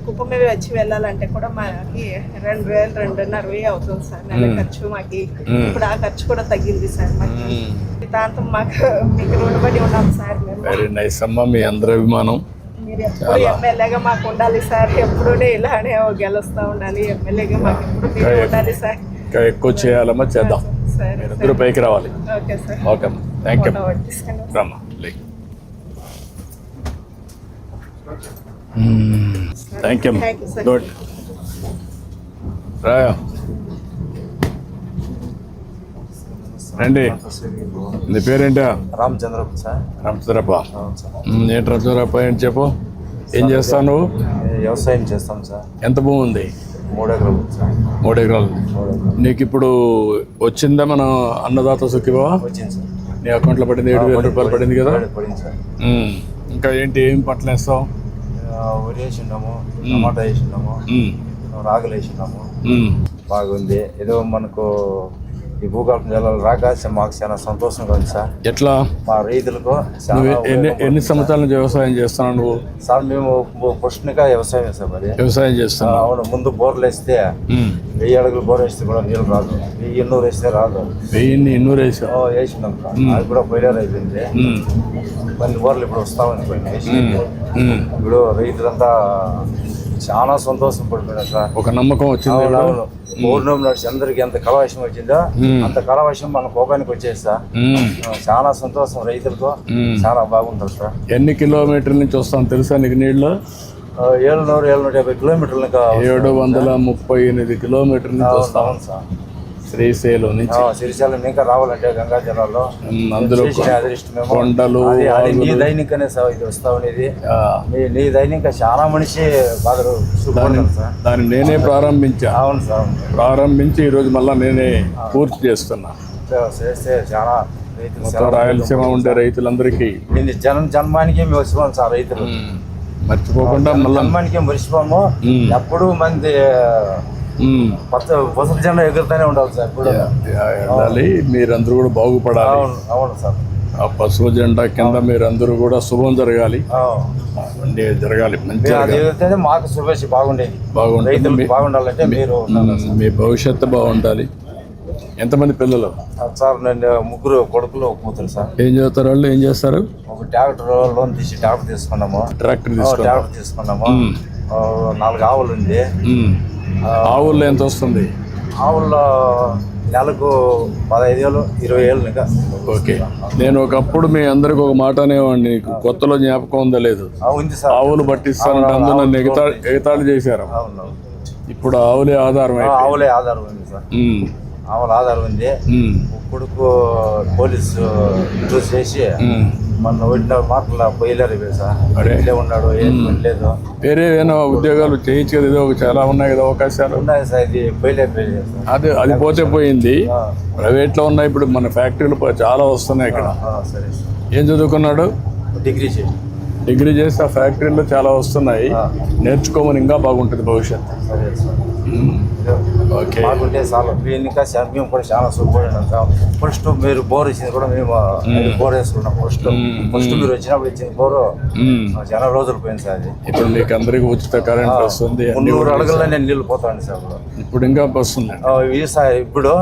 కుప్పం మీద వచ్చి వెళ్ళాలంటే కూడా మాకి 2,000, 2,500 అవుతుంది సార్ నెల ఖర్చు మాకి. ఇప్పుడు ఆ ఖర్చు కూడా తగ్గింది సార్ మాకి. దాంతో మాకు మీకు రుణపడి ఉన్నాం సార్. వెరీ నైస్ అమ్మా. మీ అందరి అభిమానం. మీరు ఎప్పుడు ఎమ్మెల్యేగా మాకు ఉండాలి సార్. ఎప్పుడూ ఇలానే గెలుస్తూ ఉండాలి. ఎమ్మెల్యేగా మాకు ఎప్పుడు ఉండాలి సార్. ఇంకా ఎక్కువ చేయాలమ్మా. చేద్దాం. మీరిద్దరు పైకి రావాలి. ఓకే అమ్మా. Thank you. రమ్మా. Thank you. గుడ్. రాయా. రండి. నీ పేరేంటా? రామచంద్రప్ప సార్. రామచంద్రప్ప. అవును సార్. ఏంటి రామచంద్రప్ప ఏంటి చెప్పు, ఏం చేస్తావు నువ్వు? వ్యవసాయం చేస్తాం సార్. ఎంత భూమి ఉంది? 3 ఎకరాలు ఉంది సార్. 3 ఎకరాలు. నీకు ఇప్పుడు వచ్చిందా మన అన్నదాత సుఖీభావ? వచ్చింది సార్. నీ అకౌంట్లో పడింది 7,000 రూపాయలు పడింది కదా. పడింది సార్. ఇంకా ఏంటి, ఏం పంటలు వేస్తావు? వరి వేసినాము, టమాటా వేసినాము, రాగులు వేసినాము. బాగుంది. ఏదో మనకు ఈ భూగర్భ జలాలు రాక మాకు చాలా సంతోషంగా ఉంది సార్. ఎట్లా? మా రైతులకు ఎన్ని సంవత్సరాల నుంచి వ్యవసాయం చేస్తున్నావు నువ్వు? సార్ మేము పుష్టిగా వ్యవసాయం వేస్తాం. మరి వ్యవసాయం చేస్తున్నావు? అవును. ముందు బోర్లు వేస్తే 1000 అడుగులు బోర్ వేస్తే కూడా నీళ్ళు రాదు. 1200 వేస్తే రాదు. 1200 వేసావు? వేసినాం సార్. అది కూడా ఫెయిలియర్ అయిపోయింది. కొన్ని బోర్లు ఇప్పుడు వస్తా ఉంది. ఇప్పుడు రైతులంతా చాలా సంతోషం పడిపోయినా సార్. ఒక నమ్మకం వచ్చింది. అవును. పౌర్ణమి నడిచి అందరికి ఎంత కలవశం వచ్చిందో అంత కలవశం మన కోపానికి వచ్చేది సార్. చాలా సంతోషం. రైతులకు చాలా బాగుంటుంది సార్. ఎన్ని కిలోమీటర్ల నుంచి వస్తాం తెలుసా నీకు నీళ్ళు? 750 కిలోమీటర్లు. 738 కిలోమీటర్ల నుంచి వస్తాం సార్. శ్రీశైలం నుంచి. శ్రీశైలం ఇంకా రావాలంటే గంగా జలాల్లో అందులో కొండలు. నీ దైనికనే సార్ ఇది వస్తా ఉండేది. నీ దైనిక చాలా మనిషి బాగా దాన్ని నేనే ప్రారంభించా. అవును సార్. ప్రారంభించి ఈరోజు మళ్ళీ నేనే పూర్తి చేస్తున్నా. చేస్తే చాలా మొత్తం రాయలసీమ ఉండే రైతులందరికీ జన్మానికి మేము వచ్చిపోం సార్. రైతులు మర్చిపోకుండా మళ్ళీ జన్మానికి మర్చిపోము. ఎప్పుడు మంది పసుపు జెండా ఎగురుతూనే ఉండాలి సార్. ఇప్పుడు వెళ్ళాలి. మీరందరూ కూడా బాగుపడాలి. అవును సార్. ఆ పసుపు జెండా కింద మీరందరూ కూడా శుభం జరగాలి. జరగాలి మంచిగా. మాకు శుభేష్ బాగుండేది. బాగుంటుంది. బాగుండాలంటే మీరు మీ భవిష్యత్తు బాగుండాలి. ఎంతమంది పిల్లలు సార్? నేను 3 కొడుకులు, 1 కూతురు సార్. ఏం చదువుతారు వాళ్ళు? ఏం చేస్తారు? ఒక ట్రాక్టర్ లోన్ తీసి ట్రాక్టర్ తీసుకున్నాము. ట్రాక్టర్ తీసుకున్నాము. 4 ఆవులు ఉంది. ఆవుల్లో ఎంత వస్తుంది? ఆవుల్లో నెలకు 15,000, 20,000 ఇంకా. ఓకే. నేను ఒకప్పుడు మీ అందరికి ఒక మాట అనేవాడిని, నీకు కొత్తలో జ్ఞాపకం ఉందా లేదు? ఉంది సార్. ఆవులు పట్టిస్తానంటే అందరూ నన్ను ఎగతాళి చేశారు. ఇప్పుడు ఆవులే ఆధారం. ఆవులే ఆధారం ఉంది సార్. ఆవుల ఆధారం ఉంది. కొడుకు పోలీసు ఇంట్రెస్ట్ చేసి మన ఒడిన మాటల బయలుదేరి సార్. ఉన్నాడు. ఏం లేదు. వేరే ఏమైనా ఉద్యోగాలు చేయొచ్చు కదా. ఏదో చాలా ఉన్నాయి కదా అవకాశాలు. ఉన్నాయి సార్. ఇది బయలుదేరి అది పోతే పోయింది. ప్రైవేట్ లో ఉన్నాయి. ఇప్పుడు మన ఫ్యాక్టరీలు చాలా వస్తున్నాయి ఇక్కడ. సరే. ఏం చదువుకున్నాడు? డిగ్రీ చేసి ఆ ఫ్యాక్టరీలో చాలా వస్తున్నాయి. నేర్చుకోమని ఇంకా బాగుంటుంది భవిష్యత్తు. ఓకే. బాగుంటే చాలు. ఇంకా మేము కూడా చాలా సుఖపడినాం సార్. ఫస్ట్ మీరు బోర్ ఇచ్చింది కూడా మేము బోర్ వేసుకున్నాం. ఫస్ట్ మీరు వచ్చినప్పుడు ఇచ్చిన బోరు చాలా రోజులు పోయింది సార్. అది ఇప్పుడు మీకు అందరికి ఉచిత కరెంట్ వస్తుంది. 300 అడుగుల్లో నేను నీళ్ళు పోతాను సార్. ఇప్పుడు ఇంకా వస్తుంది. ఇప్పుడు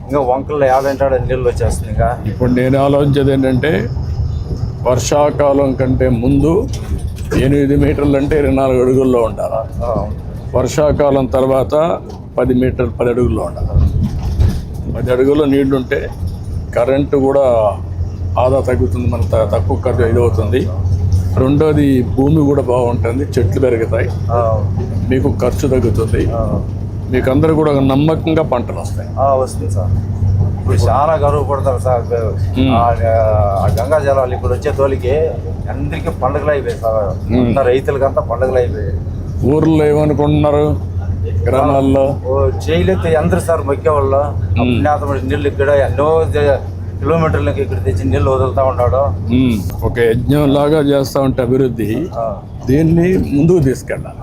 ఇంకా వంకల్లో ఏడంటాడు నీళ్ళు వచ్చేస్తుంది. ఇంకా ఇప్పుడు నేను ఆలోచించేది ఏంటంటే, వర్షాకాలం కంటే ముందు 8 మీటర్లు అంటే 24 అడుగుల్లో ఉండాలి. వర్షాకాలం తర్వాత 10 అడుగుల్లో ఉండాలి. 10 అడుగుల్లో నీళ్లు ఉంటే కరెంటు కూడా ఆదా తగ్గుతుంది. మన తక్కువ ఖర్చు ఇదవుతుంది. రెండోది భూమి కూడా బాగుంటుంది. చెట్లు పెరుగుతాయి. మీకు ఖర్చు తగ్గుతుంది. మీకు అందరూ కూడా నమ్మకంగా పంటలు వస్తాయి. వస్తుంది సార్. ఇప్పుడు చాలా గర్వపడతారు సార్. గంగా జలాలు ఇప్పుడు వచ్చే తోలికి అందరికీ పండుగలు అయిపోయాయి సార్. రైతులకంతా పండుగలు అయిపోయాయి. ఊర్లో ఏమనుకుంటున్నారు? గ్రామాల్లో చేయలేదు అందరు సార్. మొక్కే వాళ్ళు నీళ్ళు ఇక్కడ ఎన్నో కిలోమీటర్లకి ఇక్కడ తెచ్చి నీళ్ళు వదులుతా ఉన్నాడు. ఒక యజ్ఞం లాగా చేస్తా ఉంటే అభివృద్ధి దీన్ని ముందుకు తీసుకెళ్ళాలి.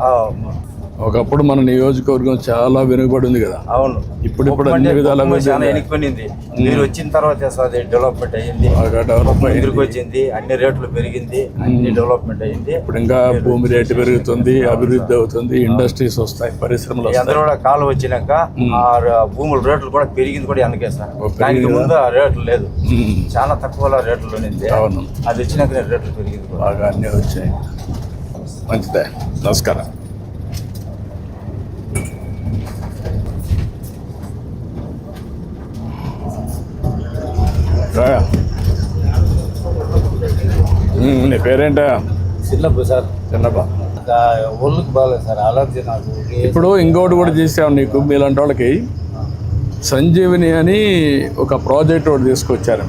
ఒకప్పుడు మన నియోజకవర్గం చాలా వెనుకబడి ఉంది కదా. అవును. ఇప్పుడు అన్ని విధాల వెనుకపోయింది. మీరు వచ్చిన తర్వాత డెవలప్మెంట్ అయ్యింది. ఎదురుకు వచ్చింది. అన్ని రేట్లు పెరిగింది. అన్ని డెవలప్మెంట్ అయ్యింది. ఇప్పుడు ఇంకా భూమి రేటు పెరుగుతుంది. అభివృద్ధి అవుతుంది. ఇండస్ట్రీస్ వస్తాయి. పరిశ్రమలు అందరూ కూడా కాలం వచ్చినాక ఆ భూముల రేట్లు కూడా పెరిగింది కూడా వెనకే సార్. దానికి ముందు ఆ రేట్లు లేదు. చాలా తక్కువ రేట్లు ఉంది. అవును. అది వచ్చినాక రేట్లు పెరిగింది. బాగా అన్నీ వచ్చాయి. మంచిదే. నమస్కారం. నీ పేరేంటా? చిన్నప్ప సార్. చిన్నప్ప. ఒళ్ళుకి బాగాలేదు సార్. అలర్జీ నాకు. ఇప్పుడు ఇంకోటి కూడా చేసావు నీకు. మీలాంటి వాళ్ళకి సంజీవిని అని ఒక ప్రాజెక్ట్ ఒకటి తీసుకొచ్చారు.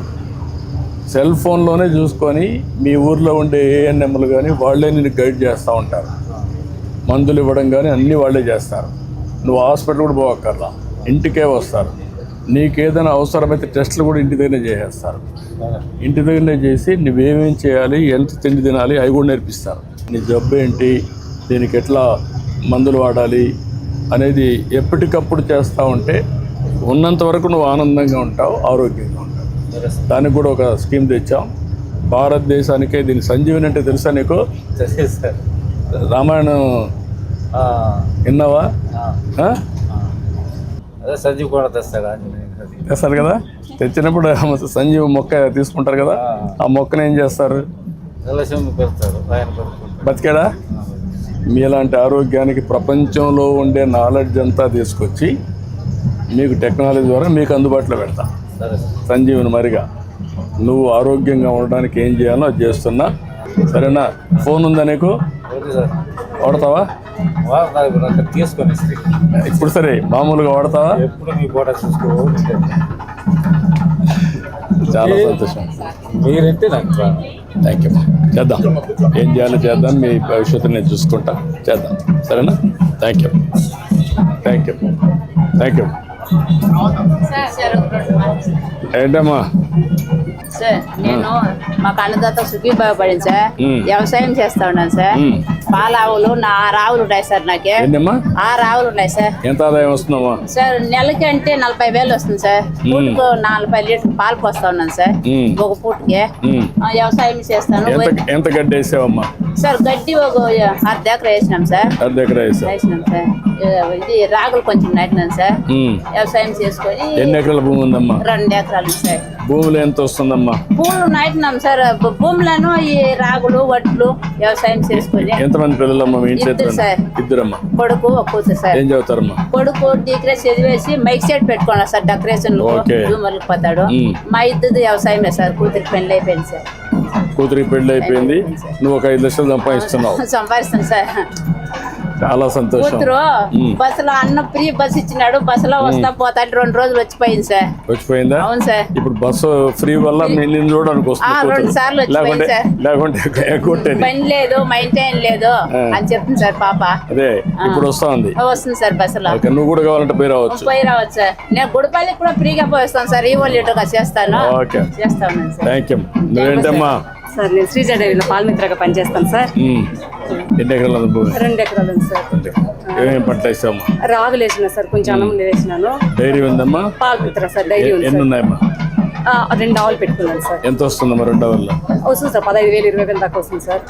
సెల్ ఫోన్లోనే చూసుకొని మీ ఊర్లో ఉండే ఏఎన్ఎంలు కానీ వాళ్ళే నిన్ను గైడ్ చేస్తూ ఉంటారు. మందులు ఇవ్వడం కానీ అన్నీ వాళ్ళే చేస్తారు. నువ్వు హాస్పిటల్ కూడా పోవక్కర్లా, ఇంటికే వస్తారు. నీకేదైనా అవసరమైతే టెస్టులు కూడా ఇంటి దగ్గరనే చేసేస్తారు. ఇంటి దగ్గరనే చేసి నువ్వేమేం చేయాలి, ఎంత తిండి తినాలి అవి కూడా నేర్పిస్తారు. నీ జబ్బు ఏంటి, దీనికి ఎట్లా మందులు వాడాలి అనేది ఎప్పటికప్పుడు చేస్తూ ఉంటే ఉన్నంత వరకు నువ్వు ఆనందంగా ఉంటావు, ఆరోగ్యంగా ఉంటావు. దానికి కూడా ఒక స్కీమ్ తెచ్చాం భారతదేశానికే. దీని సంజీవని అంటే తెలుసా నీకు? రామాయణం విన్నావా? అదే సంజీవ్ కూడా తెస్తారు కదా. తెచ్చినప్పుడు సంజీవ్ మొక్క తీసుకుంటారు కదా, ఆ మొక్కను ఏం చేస్తారు? పెడతారు. ఆయన బతికాడా? మీలాంటి ఆరోగ్యానికి ప్రపంచంలో ఉండే నాలెడ్జ్ అంతా తీసుకొచ్చి మీకు టెక్నాలజీ ద్వారా మీకు అందుబాటులో పెడతా. సంజీవుని మరిగా నువ్వు ఆరోగ్యంగా ఉండడానికి ఏం చేయాలో అది చేస్తున్నా. సరేనా? ఫోన్ ఉందా నీకు? వాడతావా? తీసుకొని ఇప్పుడు సరే మామూలుగా వాడతావా? ఎప్పుడు మీ ఫోటో చూసుకో. చాలా సంతోషం. మీరంటే నాకు థ్యాంక్ యూ. చేద్దాం, ఏం చేయాలో చేద్దాం. మీ భవిష్యత్తు నేను చూసుకుంటా. చేద్దాం. సరేనా? Thank you. Thank you. Thank you. ఏంటమ్మా? సార్ నేను మాకు అన్నదాత సుఖీభావ పడింది సార్. వ్యవసాయం చేస్తా ఉన్నాను సార్. పాల ఆవులు 6 ఆవులు ఉన్నాయి సార్. నాకే 6 ఆవులు ఉన్నాయి సార్. ఎంత ఆదాయం వస్తుందమ్మా? సార్ నెలకి అంటే 40,000 వస్తుంది సార్. పూటకు 40 లీటర్ పాలు పోస్తా ఉన్నాను సార్ ఒక పూటకి. వ్యవసాయం చేస్తాను. ఎంత గడ్డి వేసావమ్మా? సార్ గడ్డి ఒక 1/2 ఎకరా వేసినాం సార్. 1/2 ఎకరా వేసినాం సార్. ఇది రాగులు కొంచెం నాటినాను సార్. వ్యవసాయం చేసుకొని. ఎన్ని ఎకరాల భూమి ఉందమ్మా? 2 ఎకరాలు సార్. భూములు ఎంత వస్తుందమ్మా? పూలు నాటినాం సార్. భూములను ఈ రాగులు వడ్లు వ్యవసాయం చేసుకొని. ఎంతమంది పిల్లలమ్మా మీ ఇంట్లో? సార్ 2 కొడుకు ఒక కూతురు సార్. ఏం చదువుతారమ్మా? కొడుకు డిగ్రీ చదివేసి మైక్ సెట్ పెట్టుకున్నా సార్. డెకరేషన్ జూమర్లకు పోతాడు. మా ఇద్దరు వ్యవసాయమే సార్. కూతురికి పెళ్లి అయిపోయింది సార్. కూతురికి పెళ్లి అయిపోయింది. నువ్వు ఒక 5 లక్షలు సంపాదిస్తున్నావు. సంపాదిస్తాను సార్. చాలా సంతోషం. కూతురు బస్సులో అన్న ఫ్రీ బస్ ఇచ్చినాడు. బస్సులో వస్తా పోతా 2 రోజులు వచ్చిపోయింది సార్. వచ్చిపోయిందా? అవును సార్. ఇప్పుడు బస్సు ఫ్రీ వల్ల నేను చూడడానికి 2 సార్లు వచ్చిపోయింది సార్. లేకుంటే బండి లేదు, మైంటైన్ లేదు అని చెప్తుంది సార్ పాప. అదే ఇప్పుడు వస్తుంది సార్ బస్సులో. నువ్వు కూడా కావాలంటే పోయి రావచ్చు. సార్. నేను గుడిపల్లికి కూడా ఫ్రీగా పోయిస్తాను సార్. ఈ లీటర్గా చేస్తాను. చేస్తాను సార్. Thank you. నువ్వేంటమ్మా? సార్ నేను శ్రీజ డైరీలో పాలమిత్రగా పనిచేస్తాను సార్. ఎన్ని ఎకరాలు ఉంది భూమి? 2 ఎకరాలు ఉంది సార్. ఏమేమి పంటలు వేసామా? రాగులు వేసిన సార్. కొంచెం అన్నం వేసినాను. డైరీ ఉందమ్మా? పాలమిత్ర సార్ డైరీ ఉంది. ఎన్ని ఉన్నాయమ్మా? 2 ఆవులు పెట్టుకున్నాను సార్. ఎంత వస్తుందమ్మా 2 ఆవుల్లో? వస్తుంది సార్. 15,000 20,000 దాకా వస్తుంది సార్.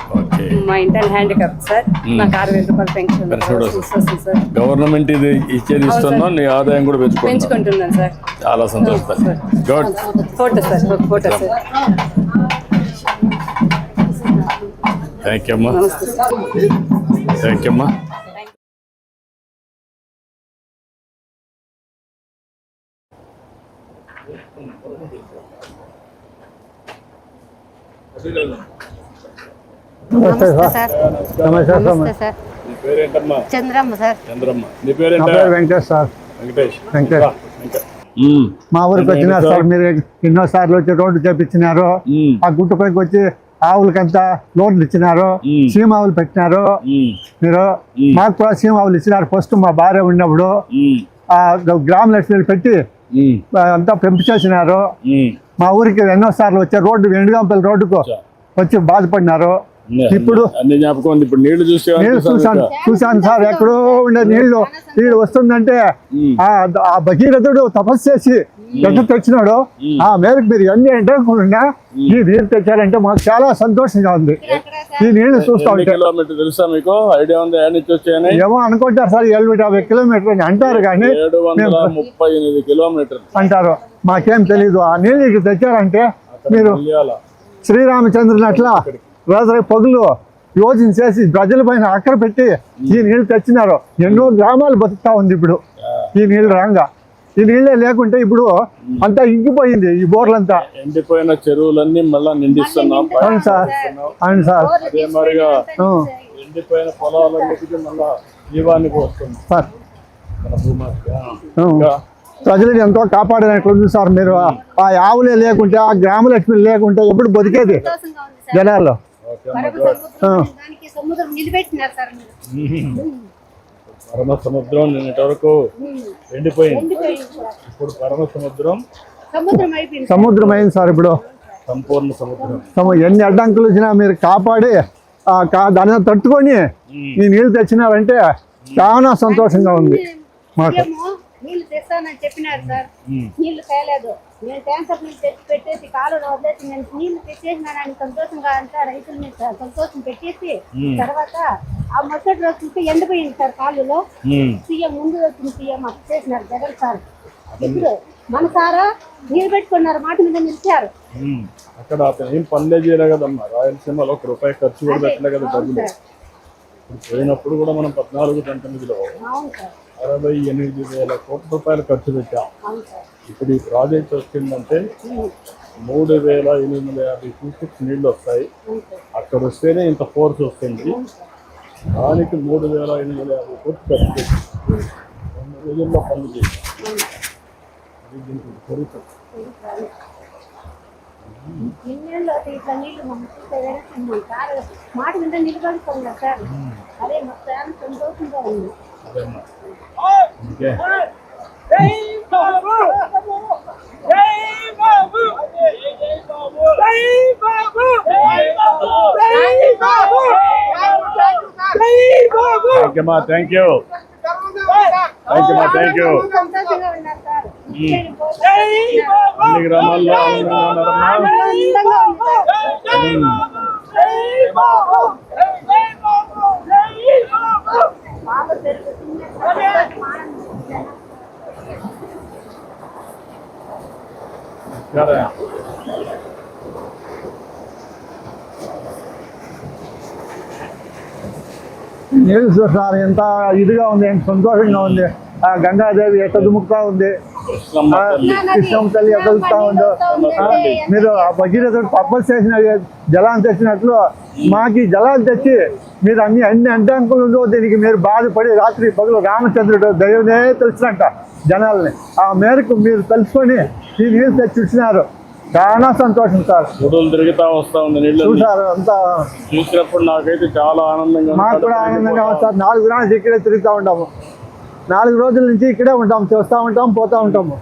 మా ఇంటర్ హ్యాండిక్యాప్ సార్. నాకు 6,000 రూపాయలు పెన్షన్ వస్తుంది సార్. గవర్నమెంట్ ఇది ఇచ్చేది ఇస్తుందా? నీ ఆదాయం కూడా పెంచుకుంటున్నాను సార్. చాలా సంతోషం. Good. Photo sir. Photo sir. Thank you అమ్మా. థ్యాంక్ యూ అమ్మా. నమస్తే సార్. నీ పేరేంటమ్మా? చంద్రమ్మ సార్. చంద్రమ్మ. నీ పేరేంట? వెంకటేష్ సార్. వెంకటేష్. మా ఊరికి వచ్చినారు సార్. మీరు ఎన్నో సార్లు వచ్చి రోడ్డు చేపించినారు. ఆ గుట్టు పైకి వచ్చి ఆవులకంతా లోన్లు ఇచ్చినారు. సీమ ఆవులు పెట్టినారు మీరు. మాకు కూడా సీమ ఆవులు ఇచ్చినారు. ఫస్ట్ మా భార్య ఉన్నప్పుడు ఆ గ్రామ లక్ష్మీలు పెట్టి అంతా పెంపు చేసినారు. మా ఊరికి ఎన్నో సార్లు వచ్చే రోడ్డు వెండుగంపల్లి రోడ్డుకు వచ్చి బాధపడినారు. ఇప్పుడు నీళ్లు చూశాను సార్. ఎక్కడో ఉండే నీళ్లు వస్తుందంటే ఆ భగీరథుడు తపస్సు చేసి ఎట్లా తెచ్చినాడు. ఆ మేరకు మీరు ఎన్ని అంటే ఈ నీళ్ళు తెచ్చారంటే మాకు చాలా సంతోషంగా ఉంది. ఈ నీళ్లు చూస్తా ఉంటే తెలుసా మీకు? ఐడియా ఉంది? ఏమో అనుకుంటారు సార్. 750 కిలోమీటర్ అని అంటారు కానీ 738 కిలోమీటర్లు అంటారు. మాకేం తెలీదు. ఆ నీళ్ళు తెచ్చారంటే మీరు శ్రీరామచంద్రుని అట్లా రాత్రి పగులు యోజన చేసి ప్రజల పైన అక్కర పెట్టి ఈ నీళ్లు తెచ్చినారు. ఎన్నో గ్రామాలు బతుకుతా ఉంది ఇప్పుడు ఈ నీళ్ళు రాగా. ఈ నీళ్ళే లేకుంటే ఇప్పుడు అంతా ఇంకిపోయింది. ఈ బోర్లంతా ఎండిపోయిన చెరువులన్నీ మళ్ళా నిండిస్తున్నాం. అవును సార్. అవును సార్. అదే మరిగా ఎండిపోయిన పొలాలన్నిటికీ మళ్ళా జీవానికి వస్తుంది సార్. ప్రజలను ఎంతో కాపాడినట్లుంది సార్. మీరు ఆ ఆవులే లేకుంటే, ఆ గ్రామలక్ష్మి లేకుంటే ఎప్పుడు బతికేది జనాల్లో. దానికి సముద్రం నిలబెట్టినారు సార్ మీరు. పరమ సముద్రం నిన్నటి వరకు ఎండిపోయింది, ఇప్పుడు పరమ సముద్రం సముద్రం అయింది సార్. ఇప్పుడు సంపూర్ణ సముద్రం. ఎన్ని అడ్డంకులు వచ్చినా మీరు కాపాడి దాన్ని తట్టుకొని ఈ నీళ్ళు తెచ్చినారంటే చాలా సంతోషంగా ఉంది మాకు. నీళ్లు తెస్తానని చెప్పినారు సార్, నీళ్లు తేలేదు. నేను ట్యాంకర్ నీళ్ళు తెచ్చి పెట్టేసి కాలువలో వదిలేసి నేను నీళ్లు తెచ్చేసినానని సంతోషంగా అంతా రైతుల మీద సంతోషం పెట్టేసి తర్వాత ఆ మరుసటి రోజు చూస్తే ఎండిపోయింది సార్ కాలువలో. సీఎం ముందు వచ్చిన సీఎం అప్పు చేసినారు జగన్ సార్. ఇప్పుడు మన సారా నీళ్ళు పెట్టుకున్నారు, మాట మీద నిలిచారు. అక్కడ అతను ఏం పనులే చేయలే కదమ్మా, రాయలసీమలో ₹1 ఖర్చు కూడా పెట్టలే కదా డబ్బులు. పోయినప్పుడు కూడా మనం 14-19లో 68,000 కోట్ల ఖర్చు పెట్టాం. ఇప్పుడు ఈ ప్రాజెక్ట్ వచ్చిందంటే 3,850 క్యూసెక్స్ నీళ్ళు వస్తాయి. అక్కడ వస్తేనే ఇంత ఫోర్స్ వస్తుంది. దానికి 3,850 కోట్లు ఖర్చు పెట్టి 2 రోజుల్లో పనులు చేయాలి. ఇట్లా నీళ్లు మాట మీద నిలబడుతున్నారు సార్. అదే మా ఫ్యాన్ సంతోషంగా ఉంది. Thank you. సంతోషంగా ఉన్నారు సార్. అన్ని గ్రామాల్లో నీళ్ళు సార్ ఎంత ఇదిగా ఉంది, ఎంత సంతోషంగా ఉంది. ఆ గంగాదేవి ఎట్ట దుముకుతా ఉంది, కృష్ణమ్మ తల్లి ఎదుగుతా ఉందో. మీరు భగీరథుడు తపస్సు చేసిన జలాన్ని తెచ్చినట్లు మాకు జలాలు తెచ్చి మీరు అన్ని అడ్డంకులు దీనికి మీరు బాధపడి రాత్రి పగలు రామచంద్రుడు దైవమే తెలిసినట్ట జనాల్ని. ఆ మేరకు మీరు తెలుసుకొని ఈ నీళ్ళు తెచ్చి ఇచ్చినారు. చాలా సంతోషం సార్. ఫోటోలు తిరుగుతా వస్తా ఉంది నీళ్ళు చూసారు అంతా. చూసినప్పుడు నాకైతే చాలా ఆనందంగా, మాకు కూడా ఆనందంగా ఉంది సార్. 4 రోజులు ఇక్కడే తిరుగుతూ ఉంటాము. 4 రోజుల నుంచి ఇక్కడే ఉంటాం, చూస్తూ ఉంటాం, పోతూ ఉంటాము.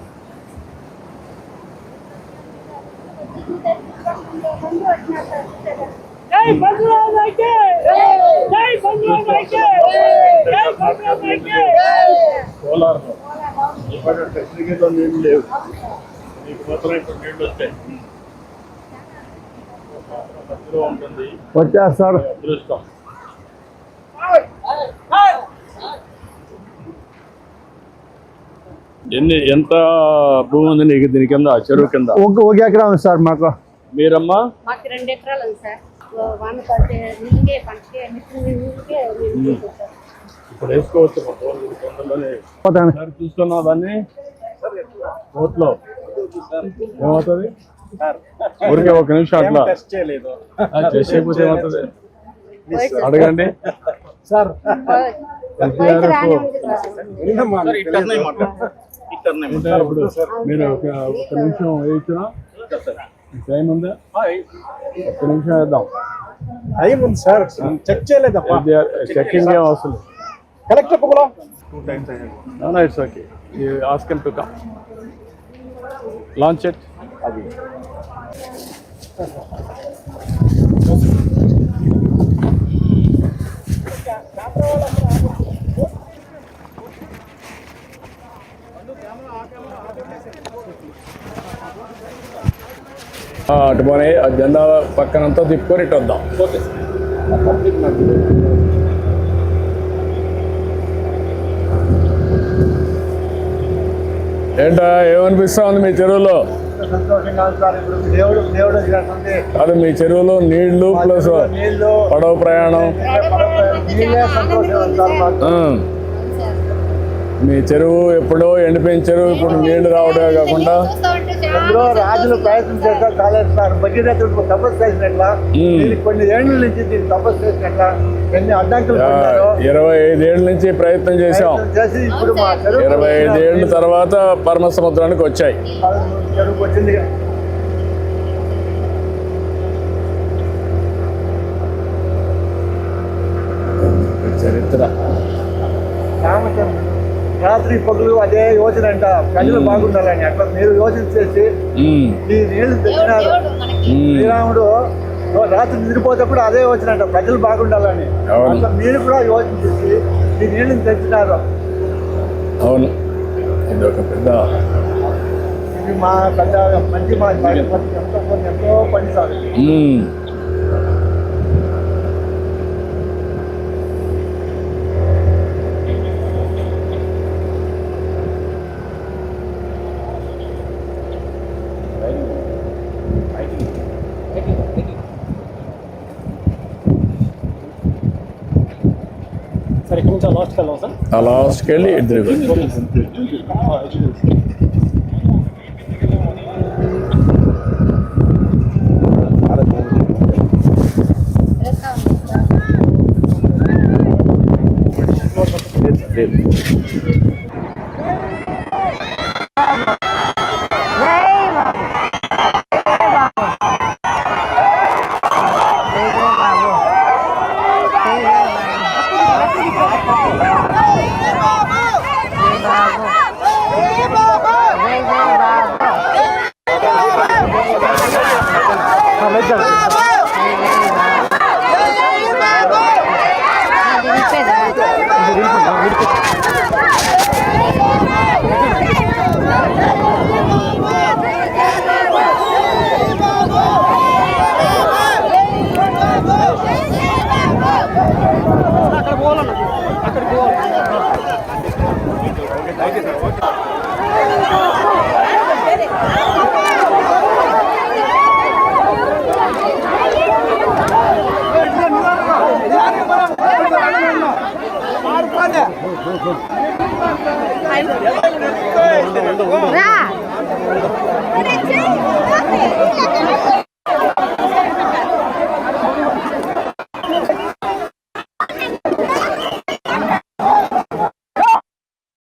కోలార్లో టెక్నికల్లో నీళ్ళు లేవు, నీకు మాత్రం ఇప్పుడు నీళ్ళు వస్తాయి. ఉంటుంది వచ్చారు సార్. అదృష్టం. ఎంత భూమి ఉంది నీకు దీని కింద, చెరువు కింద? ఒక ఎకరా ఉంది సార్ మాకు. మీరమ్మా? మాకు 2 ఎకరాలు ఉంది సార్. వాన పడితే నీళ్ళే పంటకే ఇప్పుడు వేసుకోవచ్చు. చూస్తున్నావు దాన్ని కోట్లో ఏమవుతుంది? ఊరికే 1 నిమిషం అట్లా చేసేపోతే ఏమవుతుంది అడగండి సార్. ఇప్పుడు మీరు 1 నిమిషం వేయించినా టైం ఉందా? 1 నిమిషం వేద్దాం. టైం ఉంది సార్, చెక్ చేయలేదప్పా. చెక్కింగ్ ఏం అవసరం. కలెక్టర్ కూడా 2 times no, it's okay. You ask him to come. Launch it. Adi. అటు పోనీ ఆ జెండా పక్కనంతా తిప్పుకొని ఇటు వద్దాం. ఏంటా ఏమనిపిస్తా ఉంది మీ చెరువులో? కాదు, మీ చెరువులో నీళ్లు ప్లస్ పడవ ప్రయాణం మీ చెరువు ఎప్పుడో ఎండిపోయిన చెరువు ఇప్పుడు నీళ్లు రావడమే కాకుండా ఎప్పుడో రాజులు ప్రయత్నం చేస్తారు కాలేదు సార్. భగీరథుడు తపస్సు చేసినట్ల కొన్ని ఏళ్ళ నుంచి దీన్ని తపస్సు చేసినట్ల ఎన్ని అడ్డంకులు పడ్డారో. 25 ఏళ్ళ నుంచి ప్రయత్నం చేశాం. చేసి ఇప్పుడు మా చెరువు 25 ఏళ్ళ తర్వాత పరమ సముద్రానికి వచ్చాయి. చెరువుకు వచ్చింది. చరిత్ర రామచంద్రుడు రాత్రి పగులు అదే యోచన అంట, ప్రజలు బాగుండాలని. అట్లా మీరు యోచన చేసి ఈ నీళ్లు తెచ్చినారు. శ్రీరాముడు రాత్రి నిద్రపోతేప్పుడు అదే యోచన అంట, ప్రజలు బాగుండాలని. అట్లా మీరు కూడా యోచన చేసి ఈ నీళ్ళని తెచ్చినారు. అవును, ఇది ఒక పెద్ద ఇది మా పెద్ద మంచి మా ఎంతో పని సార్. ఆ లాస్ట్కి వెళ్ళి ఇద్దరు రా